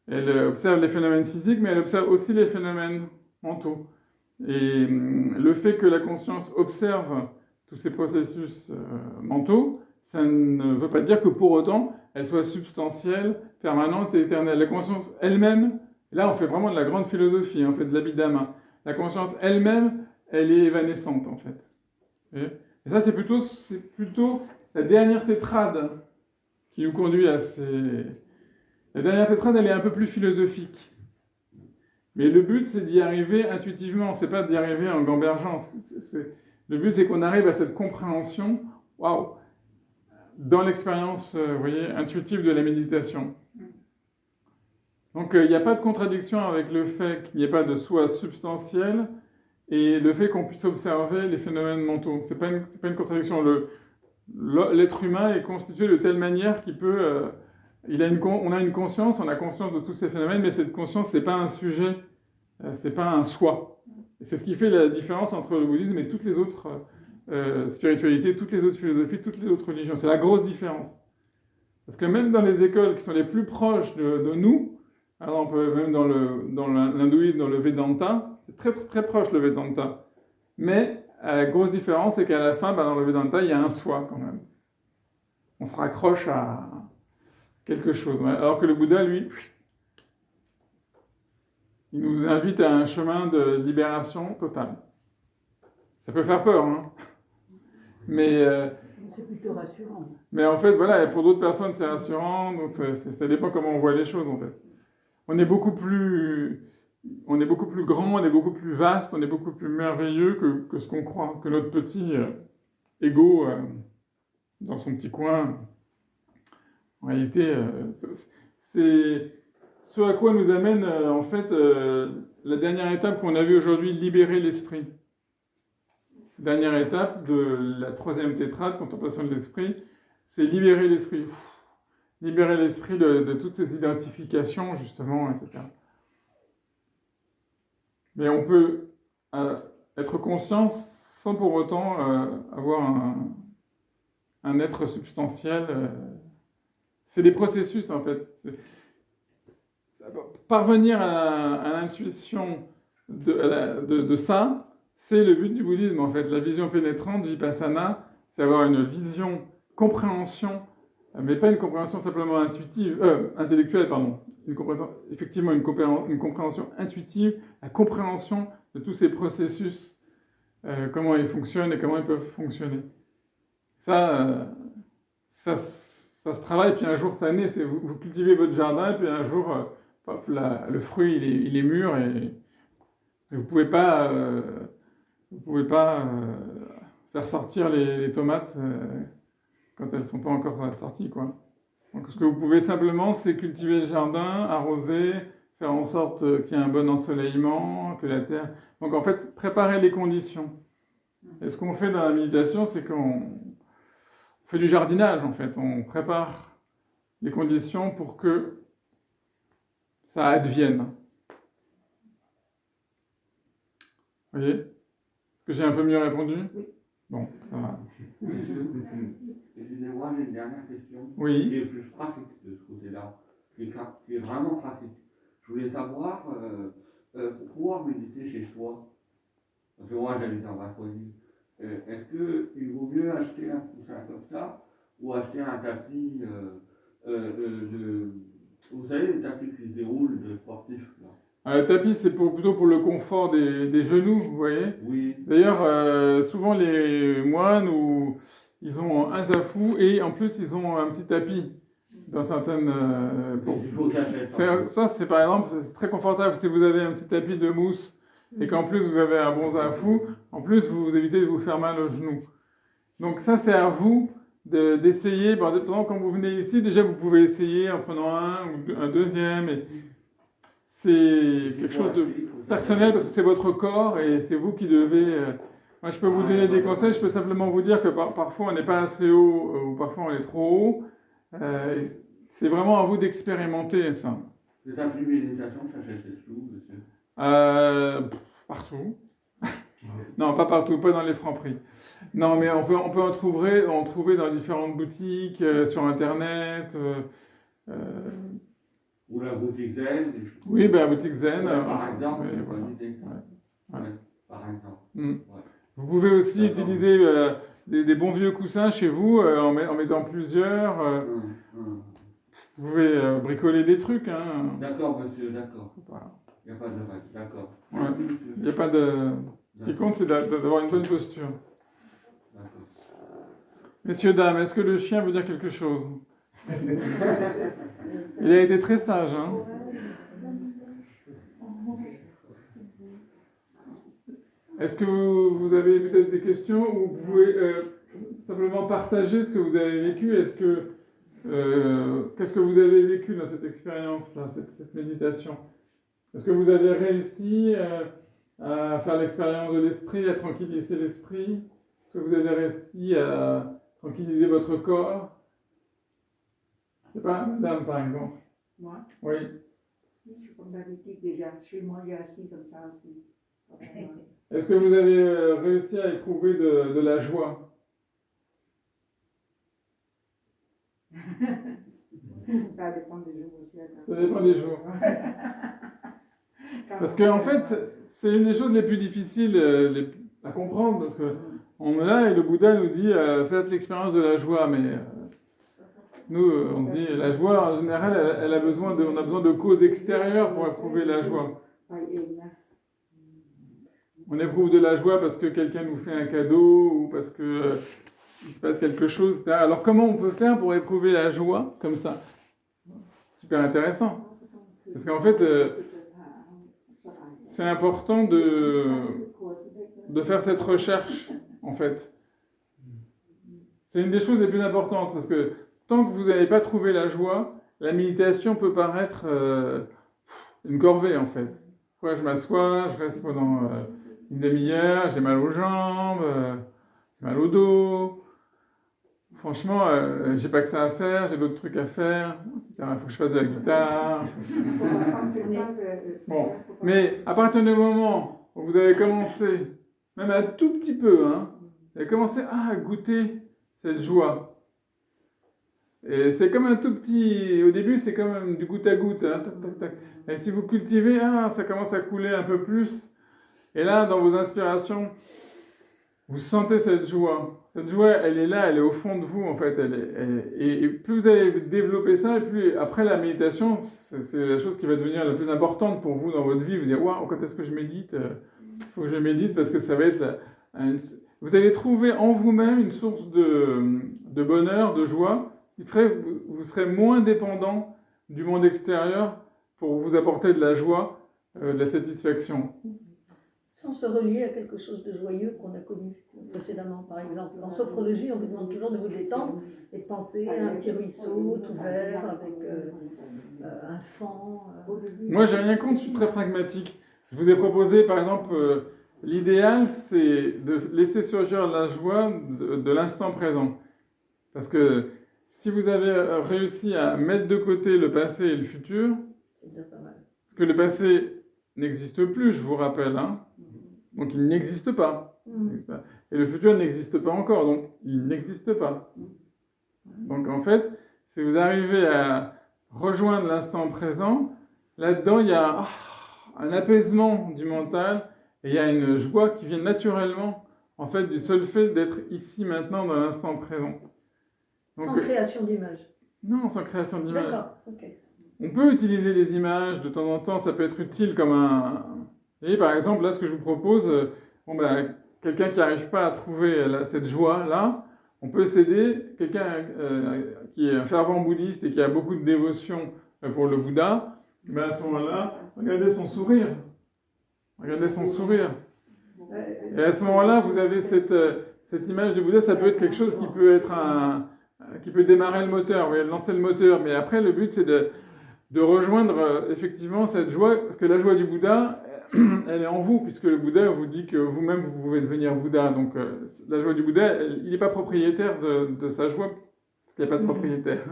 Elle observe les phénomènes physiques, mais elle observe aussi les phénomènes mentaux. Et le fait que la conscience observe tous ces processus mentaux, ça ne veut pas dire que pour autant, elle soit substantielle, permanente et éternelle. La conscience elle-même, là on fait vraiment de la grande philosophie, on fait de l'abhidhamma. La conscience elle-même, elle est évanescente en fait. Et ça c'est plutôt la dernière tétrade qui nous conduit à ces... La dernière tétrade, elle est un peu plus philosophique. Mais le but, c'est d'y arriver intuitivement, c'est pas d'y arriver en gambergeant. Le but, c'est qu'on arrive à cette compréhension, waouh, dans l'expérience, vous voyez, intuitive de la méditation. Donc, il n'y a pas de contradiction avec le fait qu'il n'y ait pas de soi substantiel et le fait qu'on puisse observer les phénomènes mentaux. C'est pas une contradiction. L'être humain est constitué de telle manière qu'il peut... on a une conscience, on a conscience de tous ces phénomènes, mais cette conscience, c'est pas un sujet, c'est pas un soi. Et c'est ce qui fait la différence entre le bouddhisme et toutes les autres spiritualités, toutes les autres philosophies, toutes les autres religions. C'est la grosse différence. Parce que même dans les écoles qui sont les plus proches de nous, par exemple, même dans l'hindouisme, dans le Vedanta, c'est très, très, très proche le Vedanta. Mais la grosse différence, c'est qu'à la fin, dans le Vedanta, il y a un soi quand même. On se raccroche à quelque chose. Alors que le Bouddha, lui, il nous invite à un chemin de libération totale. Ça peut faire peur, hein. Mais c'est plutôt rassurant. Mais en fait, voilà, pour d'autres personnes, c'est rassurant. Donc ça dépend comment on voit les choses, en fait. On est beaucoup plus grand, on est beaucoup plus vaste, on est beaucoup plus merveilleux que ce qu'on croit, que notre petit ego dans son petit coin. En réalité, c'est ce à quoi nous amène, en fait, la dernière étape qu'on a vue aujourd'hui, libérer l'esprit. Dernière étape de la troisième tétrade, contemplation de l'esprit, c'est libérer l'esprit. Libérer l'esprit de toutes ces identifications, justement, etc. Mais on peut être conscient sans pour autant avoir un être substantiel. C'est des processus, en fait. Parvenir à l'intuition de ça, c'est le but du bouddhisme, en fait. La vision pénétrante, vipassana, c'est avoir une vision, compréhension, mais pas une compréhension simplement intellectuelle, pardon. Effectivement, une compréhension intuitive, la compréhension de tous ces processus, comment ils fonctionnent et comment ils peuvent fonctionner. Ça se travaille, puis un jour ça naît. Vous cultivez votre jardin, puis un jour, paf, le fruit il est mûr et vous pouvez pas faire sortir les tomates quand elles sont pas encore sorties, quoi. Donc ce que vous pouvez simplement, c'est cultiver le jardin, arroser, faire en sorte qu'il y ait un bon ensoleillement, que la terre... Donc en fait, préparer les conditions. Et ce qu'on fait dans la méditation, c'est qu'on fait du jardinage, en fait. On prépare les conditions pour que ça advienne. Vous voyez? Est-ce que j'ai un peu mieux répondu? Oui. Bon, ça va. Excusez-moi, j'ai une dernière question. Oui. Qui est plus pratique de ce côté-là, qui est vraiment pratique. Je voulais savoir, pour pouvoir méditer chez soi, parce que moi j'habite en Varsovie, est-ce qu'il vaut mieux acheter un coussin comme ça ou acheter un tapis vous savez, les tapis qui se déroulent de sportifs là. Le tapis, c'est plutôt pour le confort des genoux, vous voyez. Oui. D'ailleurs, souvent les moines, ils ont un zafou et en plus, ils ont un petit tapis dans certaines... Il faut que j'achète. Ça, c'est par exemple, c'est très confortable si vous avez un petit tapis de mousse et qu'en plus, vous avez un bon zafou. En plus, vous évitez de vous faire mal aux genoux. Donc ça, c'est à vous d'essayer. Bon, quand vous venez ici, déjà, vous pouvez essayer en prenant un ou un deuxième. Et c'est quelque chose de personnel parce que c'est votre corps et c'est vous qui devez... Moi, je peux vous donner des conseils. Je peux simplement vous dire que parfois, on n'est pas assez haut ou parfois, on est trop haut. C'est vraiment à vous d'expérimenter ça. Le tapis de méditation, ça s'achète où, monsieur? Partout. Non, pas partout, pas dans les francs-prix. Non, mais on peut en trouver dans différentes boutiques, sur Internet. Ou la boutique Zen. Oui, ben la boutique Zen. Par exemple, voilà. par exemple. Ouais. Vous pouvez aussi utiliser des bons vieux coussins chez vous en mettant plusieurs. Vous pouvez bricoler des trucs. Hein. D'accord, monsieur, d'accord. Voilà. Il n'y a pas de reste, d'accord. Ouais. Il n'y a pas de... Ce qui compte, c'est d'avoir une bonne posture. D'accord. Messieurs, dames, est-ce que le chien veut dire quelque chose? Il a été très sage, hein. Est-ce que vous avez peut-être des questions ou vous pouvez simplement partager ce que vous avez vécu? Qu'est-ce que vous avez vécu dans cette expérience-là, cette méditation? Est-ce que vous avez réussi à faire l'expérience de l'esprit, à tranquilliser l'esprit? Est-ce que vous avez réussi à tranquilliser votre corps? Je sais pas, madame, par exemple. Moi? Oui. Je suis comme d'habitude déjà. Chez moi, il est assis comme ça aussi. Est-ce que vous avez réussi à éprouver de la joie? Ça dépend des jours aussi. Ça dépend des jours. Parce qu'en fait, c'est une des choses les plus difficiles à comprendre, parce que on est là et le Bouddha nous dit faites l'expérience de la joie, mais nous on dit la joie en général, on a besoin de causes extérieures pour éprouver la joie. On éprouve de la joie parce que quelqu'un nous fait un cadeau ou parce que il se passe quelque chose, etc. Alors comment on peut faire pour éprouver la joie comme ça? Super intéressant. Parce qu'en fait, c'est important de faire cette recherche, en fait. C'est une des choses les plus importantes, parce que tant que vous n'avez pas trouvé la joie, la méditation peut paraître une corvée, en fait. Ouais, je m'assois, je reste pendant une demi-heure, j'ai mal aux jambes, j'ai mal au dos. Franchement, j'ai pas que ça à faire, j'ai d'autres trucs à faire, etc. Il faut que je fasse de la guitare. Bon, mais à partir du moment où vous avez commencé même un tout petit peu, hein, et commencer à goûter cette joie. Et c'est comme un tout petit... Au début, c'est comme du goutte à goutte, hein, tac, tac, tac. Et si vous cultivez, ça commence à couler un peu plus. Et là, dans vos inspirations, vous sentez cette joie. Cette joie, elle est là, elle est au fond de vous, en fait. Et plus vous allez développer ça, et plus après la méditation, c'est la chose qui va devenir la plus importante pour vous dans votre vie. Vous dire, waouh, quand est-ce que je médite? Il faut que je médite parce que ça va être... Vous allez trouver en vous-même une source de bonheur, de joie, qui ferait que vous serez moins dépendant du monde extérieur pour vous apporter de la joie, de la satisfaction. Sans se relier à quelque chose de joyeux qu'on a connu précédemment, par exemple. En sophrologie, on vous demande toujours de vous détendre et de penser à un petit ruisseau tout vert avec un fan. Moi, j'ai rien contre, je suis très pragmatique. Je vous ai proposé, par exemple, l'idéal, c'est de laisser surgir la joie de l'instant présent. Parce que si vous avez réussi à mettre de côté le passé et le futur, c'est déjà pas mal. Parce que le passé n'existe plus, je vous rappelle, hein. Donc il n'existe pas. Et le futur n'existe pas encore, donc il n'existe pas. Donc en fait, si vous arrivez à rejoindre l'instant présent, là-dedans il y a un apaisement du mental et il y a une joie qui vient naturellement, en fait, du seul fait d'être ici maintenant dans l'instant présent. Donc, sans création d'image. Non, sans création d'image. D'accord, ok. On peut utiliser les images de temps en temps, ça peut être utile comme un... Et par exemple, là, ce que je vous propose, quelqu'un qui n'arrive pas à trouver cette joie-là, on peut s'aider, quelqu'un qui est un fervent bouddhiste et qui a beaucoup de dévotion pour le Bouddha, mais à ce moment-là, regardez son sourire. Regardez son sourire. Et à ce moment-là, vous avez cette image du Bouddha, ça peut être quelque chose qui peut être qui peut démarrer le moteur, vous voyez, lancer le moteur, mais après, le but, c'est de rejoindre effectivement cette joie, parce que la joie du Bouddha, elle est en vous, puisque le Bouddha vous dit que vous-même, vous pouvez devenir Bouddha. Donc, la joie du Bouddha, il n'est pas propriétaire de sa joie, parce qu'il n'y a pas de propriétaire.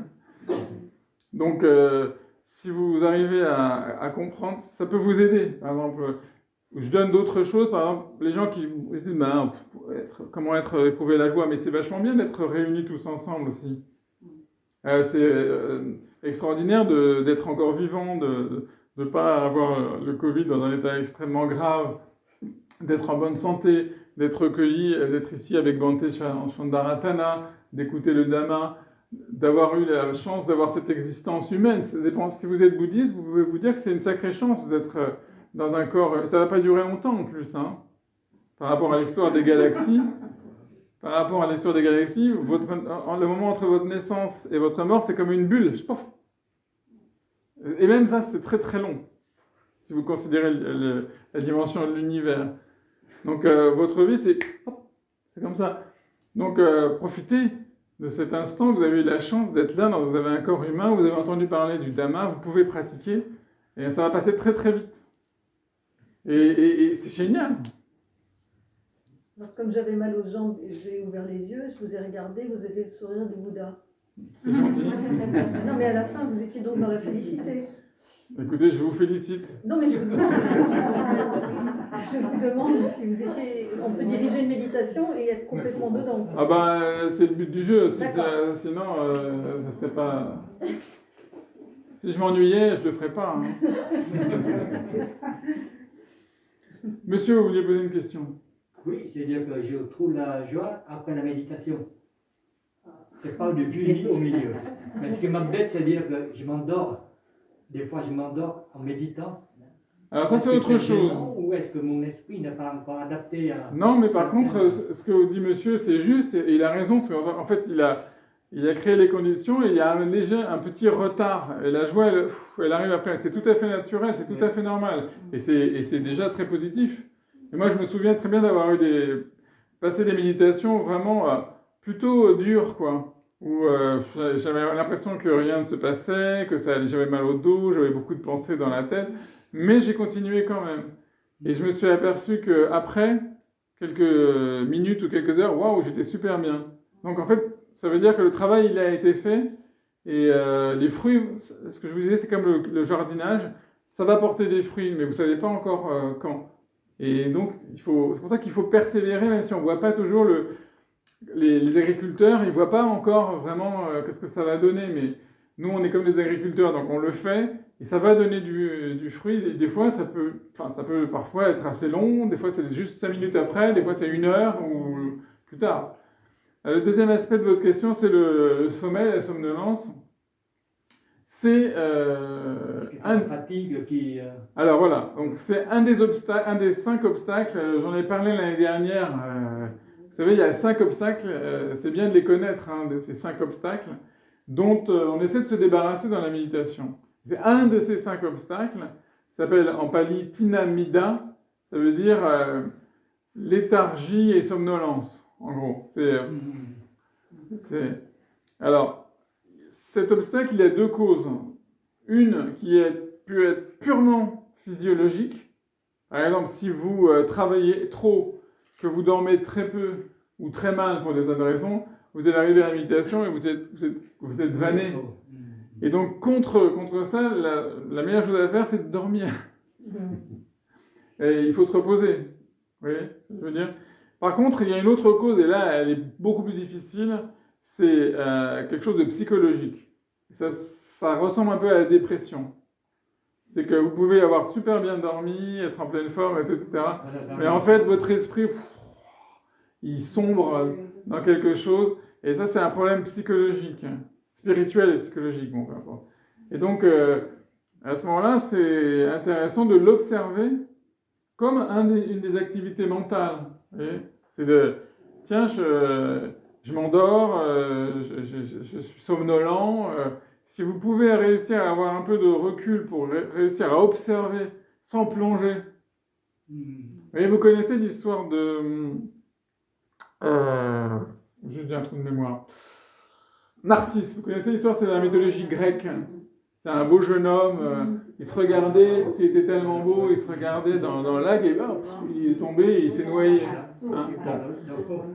Donc, si vous arrivez à comprendre, ça peut vous aider. Par exemple, je donne d'autres choses, par exemple, les gens qui se disent comment éprouver la joie, mais c'est vachement bien d'être réunis tous ensemble aussi. C'est extraordinaire d'être encore vivant, de ne pas avoir le Covid dans un état extrêmement grave, d'être en bonne santé, d'être recueilli, d'être ici avec Bhante Chandaratana, d'écouter le Dhamma, d'avoir eu la chance d'avoir cette existence humaine. Ça dépend. Si vous êtes bouddhiste, vous pouvez vous dire que c'est une sacrée chance d'être dans un corps. Ça ne va pas durer longtemps en plus, hein. Par rapport à l'histoire des galaxies. Par rapport à l'histoire des galaxies, le moment entre votre naissance et votre mort, c'est comme une bulle. Et même ça, c'est très très long, si vous considérez la dimension de l'univers. Donc votre vie, c'est comme ça. Donc profitez de cet instant, vous avez eu la chance d'être là, vous avez un corps humain, vous avez entendu parler du Dhamma, vous pouvez pratiquer, et ça va passer très très vite. Et c'est génial. Alors, comme j'avais mal aux jambes et j'ai ouvert les yeux, je vous ai regardé, vous avez le sourire du Bouddha. C'est gentil. Non, mais à la fin, vous étiez donc dans la félicité. Écoutez, je vous félicite. Non, mais je vous demande si vous étiez... On peut diriger une méditation et être complètement dedans. Ah ben, c'est le but du jeu. Sinon, ça serait pas... Si je m'ennuyais, je le ferais pas. Hein. Monsieur, vous vouliez poser une question? Oui, c'est-à-dire que je trouve la joie après la méditation. C'est pas de début au milieu. Mais ce qui m'embête, c'est-à-dire que je m'endors. Des fois, je m'endors en méditant. Alors ça, c'est autre chose. Ou est-ce que mon esprit n'est pas encore adapté à... Non, mais par contre, ce que dit monsieur, c'est juste, et il a raison, parce qu'en fait, il a créé les conditions, et il y a un petit retard. Et la joie, elle arrive après. C'est tout à fait naturel, c'est tout à fait normal. Et c'est déjà très positif. Et moi, je me souviens très bien d'avoir passé des méditations vraiment plutôt dures, quoi. Où j'avais l'impression que rien ne se passait, que j'avais mal au dos, j'avais beaucoup de pensées dans la tête, mais j'ai continué quand même. Et je me suis aperçu qu'après quelques minutes ou quelques heures, waouh, j'étais super bien. Donc en fait, ça veut dire que le travail, il a été fait, et les fruits, ce que je vous disais, c'est comme le jardinage, ça va porter des fruits, mais vous ne savez pas encore quand. Et donc, c'est pour ça qu'il faut persévérer, même si on ne voit pas toujours les agriculteurs, ils ne voient pas encore vraiment qu'est-ce que ça va donner. Mais nous, on est comme les agriculteurs, donc on le fait, et ça va donner du fruit. Et des fois, ça peut parfois être assez long, des fois c'est juste 5 minutes après, des fois c'est 1 heure ou plus tard. Le deuxième aspect de votre question, c'est le sommeil, la somnolence. C'est fatigue qui. Alors voilà, donc c'est un des 5 obstacles. J'en ai parlé l'année dernière. Vous savez, il y a 5 obstacles. C'est bien de les connaître, de ces 5 obstacles, dont on essaie de se débarrasser dans la méditation. C'est un de ces 5 obstacles. Ça s'appelle en pali tinamida. Ça veut dire léthargie et somnolence. En gros, alors. Cet obstacle, il y a 2 causes. Une qui peut être purement physiologique. Par exemple, si vous travaillez trop, que vous dormez très peu ou très mal pour des tas de raisons, vous allez arriver à la méditation et vous êtes vanné. Et donc, contre ça, la meilleure chose à faire, c'est de dormir. Et il faut se reposer. Vous voyez, je veux dire. Par contre, il y a une autre cause, et là, elle est beaucoup plus difficile. C'est quelque chose de psychologique. Ça ressemble un peu à la dépression. C'est que vous pouvez avoir super bien dormi, être en pleine forme, et tout, etc. Mais en fait, votre esprit, il sombre dans quelque chose. Et ça, c'est un problème psychologique, spirituel et psychologique. Bon, peu importe. Et donc, à ce moment-là, c'est intéressant de l'observer comme une des activités mentales. C'est de, tiens, je m'endors, je suis somnolent. Si vous pouvez réussir à avoir un peu de recul pour réussir à observer sans plonger. Vous connaissez l'histoire de... je dis un trou de mémoire. Narcisse, vous connaissez l'histoire, c'est dans la mythologie grecque. C'est un beau jeune homme, il se regardait, parce qu'il était tellement beau, il se regardait dans le lac et il est tombé et il s'est noyé.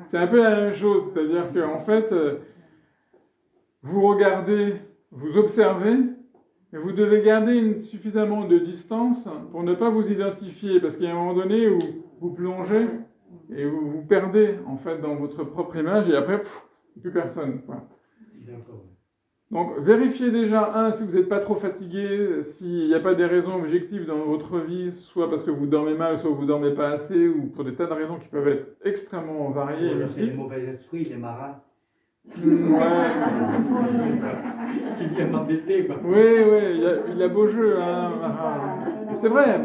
C'est un peu la même chose, c'est-à-dire qu'en fait, vous regardez, vous observez, mais vous devez garder suffisamment de distance pour ne pas vous identifier, parce qu'il y a un moment donné où vous plongez et vous vous perdez en fait dans votre propre image et après, plus personne. Voilà. Donc, vérifiez déjà, si vous n'êtes pas trop fatigué, s'il n'y a pas des raisons objectives dans votre vie, soit parce que vous dormez mal, soit vous ne dormez pas assez, ou pour des tas de raisons qui peuvent être extrêmement variées et multiples. Les mauvais esprits, les marins. Ouais. Qui viennent m'embêter, quoi. Oui, il a beau jeu, c'est vrai,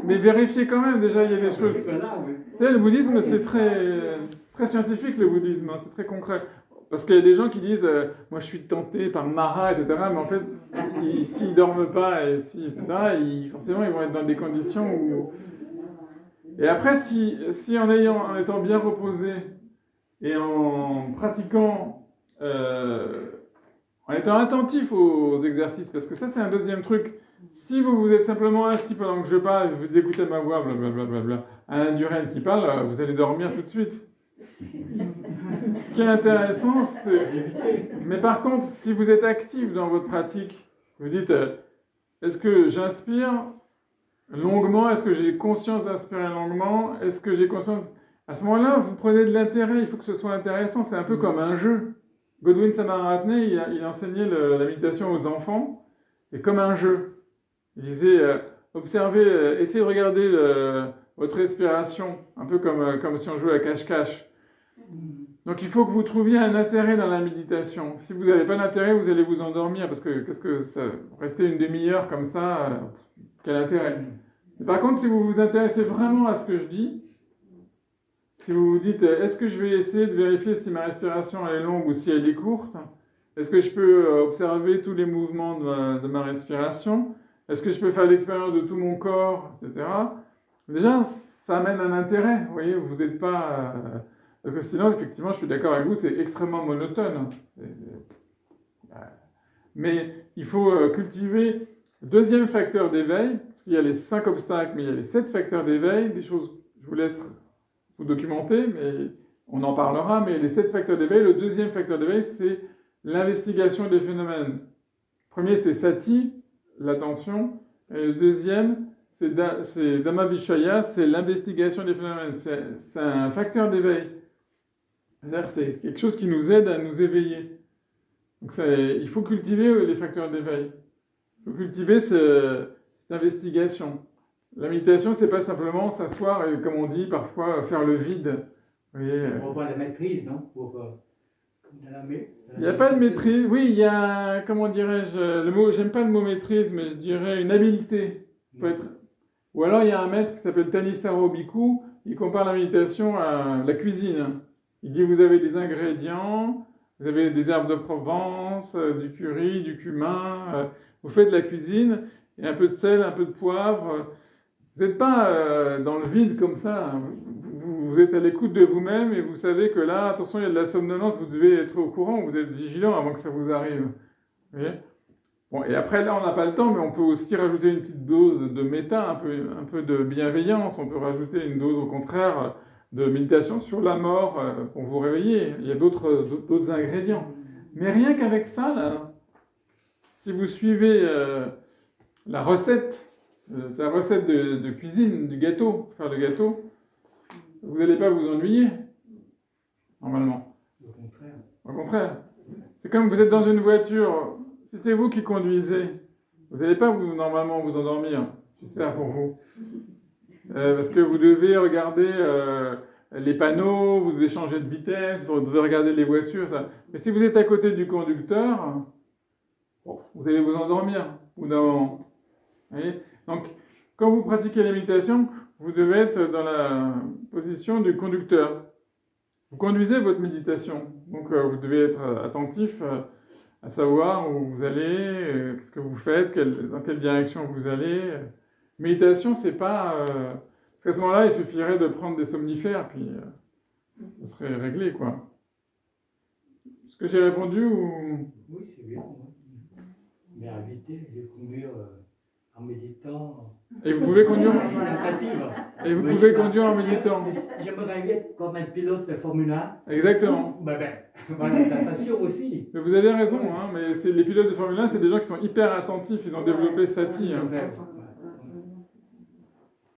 mais vérifiez quand même, déjà, il y a des choses. Vous savez, le bouddhisme, c'est très scientifique, le bouddhisme, c'est très concret. Parce qu'il y a des gens qui disent moi je suis tenté par Mara, etc. Mais en fait, s'ils ne dorment pas, etc., forcément ils vont être dans des conditions où... Et après, si en étant bien reposé et en pratiquant, en étant attentif aux exercices, parce que ça c'est un deuxième truc. Si vous êtes simplement assis pendant que je parle et que vous écoutez ma voix, blablabla, Alain Durel qui parle, vous allez dormir tout de suite. Ce qui est intéressant, c'est... Mais par contre, si vous êtes actif dans votre pratique, vous dites, est-ce que j'inspire longuement? Est-ce que j'ai conscience d'inspirer longuement? Est-ce que j'ai conscience... À ce moment-là, vous prenez de l'intérêt, il faut que ce soit intéressant, c'est un peu comme un jeu. Godwin Samaratney, il enseignait la méditation aux enfants, et comme un jeu. Il disait, observez, essayez de regarder votre respiration, un peu comme si on jouait à cache-cache. Donc il faut que vous trouviez un intérêt dans la méditation. Si vous n'avez pas d'intérêt, vous allez vous endormir, parce que ça... Rester une demi-heure comme ça, quel intérêt? Et par contre, si vous vous intéressez vraiment à ce que je dis, si vous vous dites, est-ce que je vais essayer de vérifier si ma respiration elle est longue ou si elle est courte? Est-ce que je peux observer tous les mouvements de ma respiration? Est-ce que je peux faire l'expérience de tout mon corps, etc. Déjà, ça amène un intérêt, vous voyez, vous n'êtes pas... Parce que sinon, effectivement, je suis d'accord avec vous, c'est extrêmement monotone. Mais il faut cultiver le deuxième facteur d'éveil, parce qu'il y a les 5 obstacles, mais il y a les 7 facteurs d'éveil, des choses, je vous laisse vous documenter, mais on en parlera, mais les 7 facteurs d'éveil, le deuxième facteur d'éveil, c'est l'investigation des phénomènes. Le premier, c'est sati, l'attention, et le deuxième, c'est Dhammavicaya, c'est l'investigation des phénomènes. C'est un facteur d'éveil. C'est-à-dire c'est quelque chose qui nous aide à nous éveiller. Donc il faut cultiver les facteurs d'éveil. Il faut cultiver cette investigation. La méditation, c'est pas simplement s'asseoir et, comme on dit parfois, faire le vide. Vous voyez, on voit la maîtrise, non? Il n'y a pas de maîtrise. Oui, il y a, comment dirais-je, le mot, j'aime pas le mot maîtrise, mais je dirais une habileté. Ou alors il y a un maître qui s'appelle Thanissaro Bhikkhu, il compare la méditation à la cuisine. Il dit vous avez des ingrédients, vous avez des herbes de Provence, du curry, du cumin, vous faites la cuisine, et un peu de sel, un peu de poivre. Vous n'êtes pas dans le vide comme ça, vous êtes à l'écoute de vous-même et vous savez que là, attention, il y a de la somnolence, vous devez être au courant, vous êtes vigilant avant que ça vous arrive. Vous voyez ? Bon, et après, là, on n'a pas le temps, mais on peut aussi rajouter une petite dose de méta, un peu de bienveillance, on peut rajouter une dose, au contraire, de méditation sur la mort pour vous réveiller. Il y a d'autres ingrédients. Mais rien qu'avec ça, là, si vous suivez la recette, c'est la recette de cuisine, du gâteau, faire le gâteau, vous n'allez pas vous ennuyer, normalement. Au contraire. Au contraire. C'est comme vous êtes dans une voiture, si c'est vous qui conduisez, vous n'allez pas normalement vous endormir, j'espère pour vous. Parce que vous devez regarder les panneaux, vous devez changer de vitesse, vous devez regarder les voitures. Ça. Mais si vous êtes à côté du conducteur, bon, vous allez vous endormir au bout d'un moment. Vous voyez ? Donc, quand vous pratiquez la méditation, vous devez être dans la position du conducteur. Vous conduisez votre méditation. Donc, vous devez être attentif à savoir où vous allez, qu'est-ce que vous faites, dans quelle direction vous allez. Méditation, c'est pas... parce qu'à ce moment-là, il suffirait de prendre des somnifères, puis ça serait réglé, quoi. Est-ce que j'ai répondu ou... Oui, c'est bien. Mais éviter de conduire en méditant. Et vous pouvez conduire en méditant. J'aimerais être comme un pilote de Formule 1. Exactement. Voilà, la passion aussi. Mais vous avez raison, hein, mais les pilotes de Formule 1, c'est des gens qui sont hyper attentifs, ils ont développé Sati. Hein.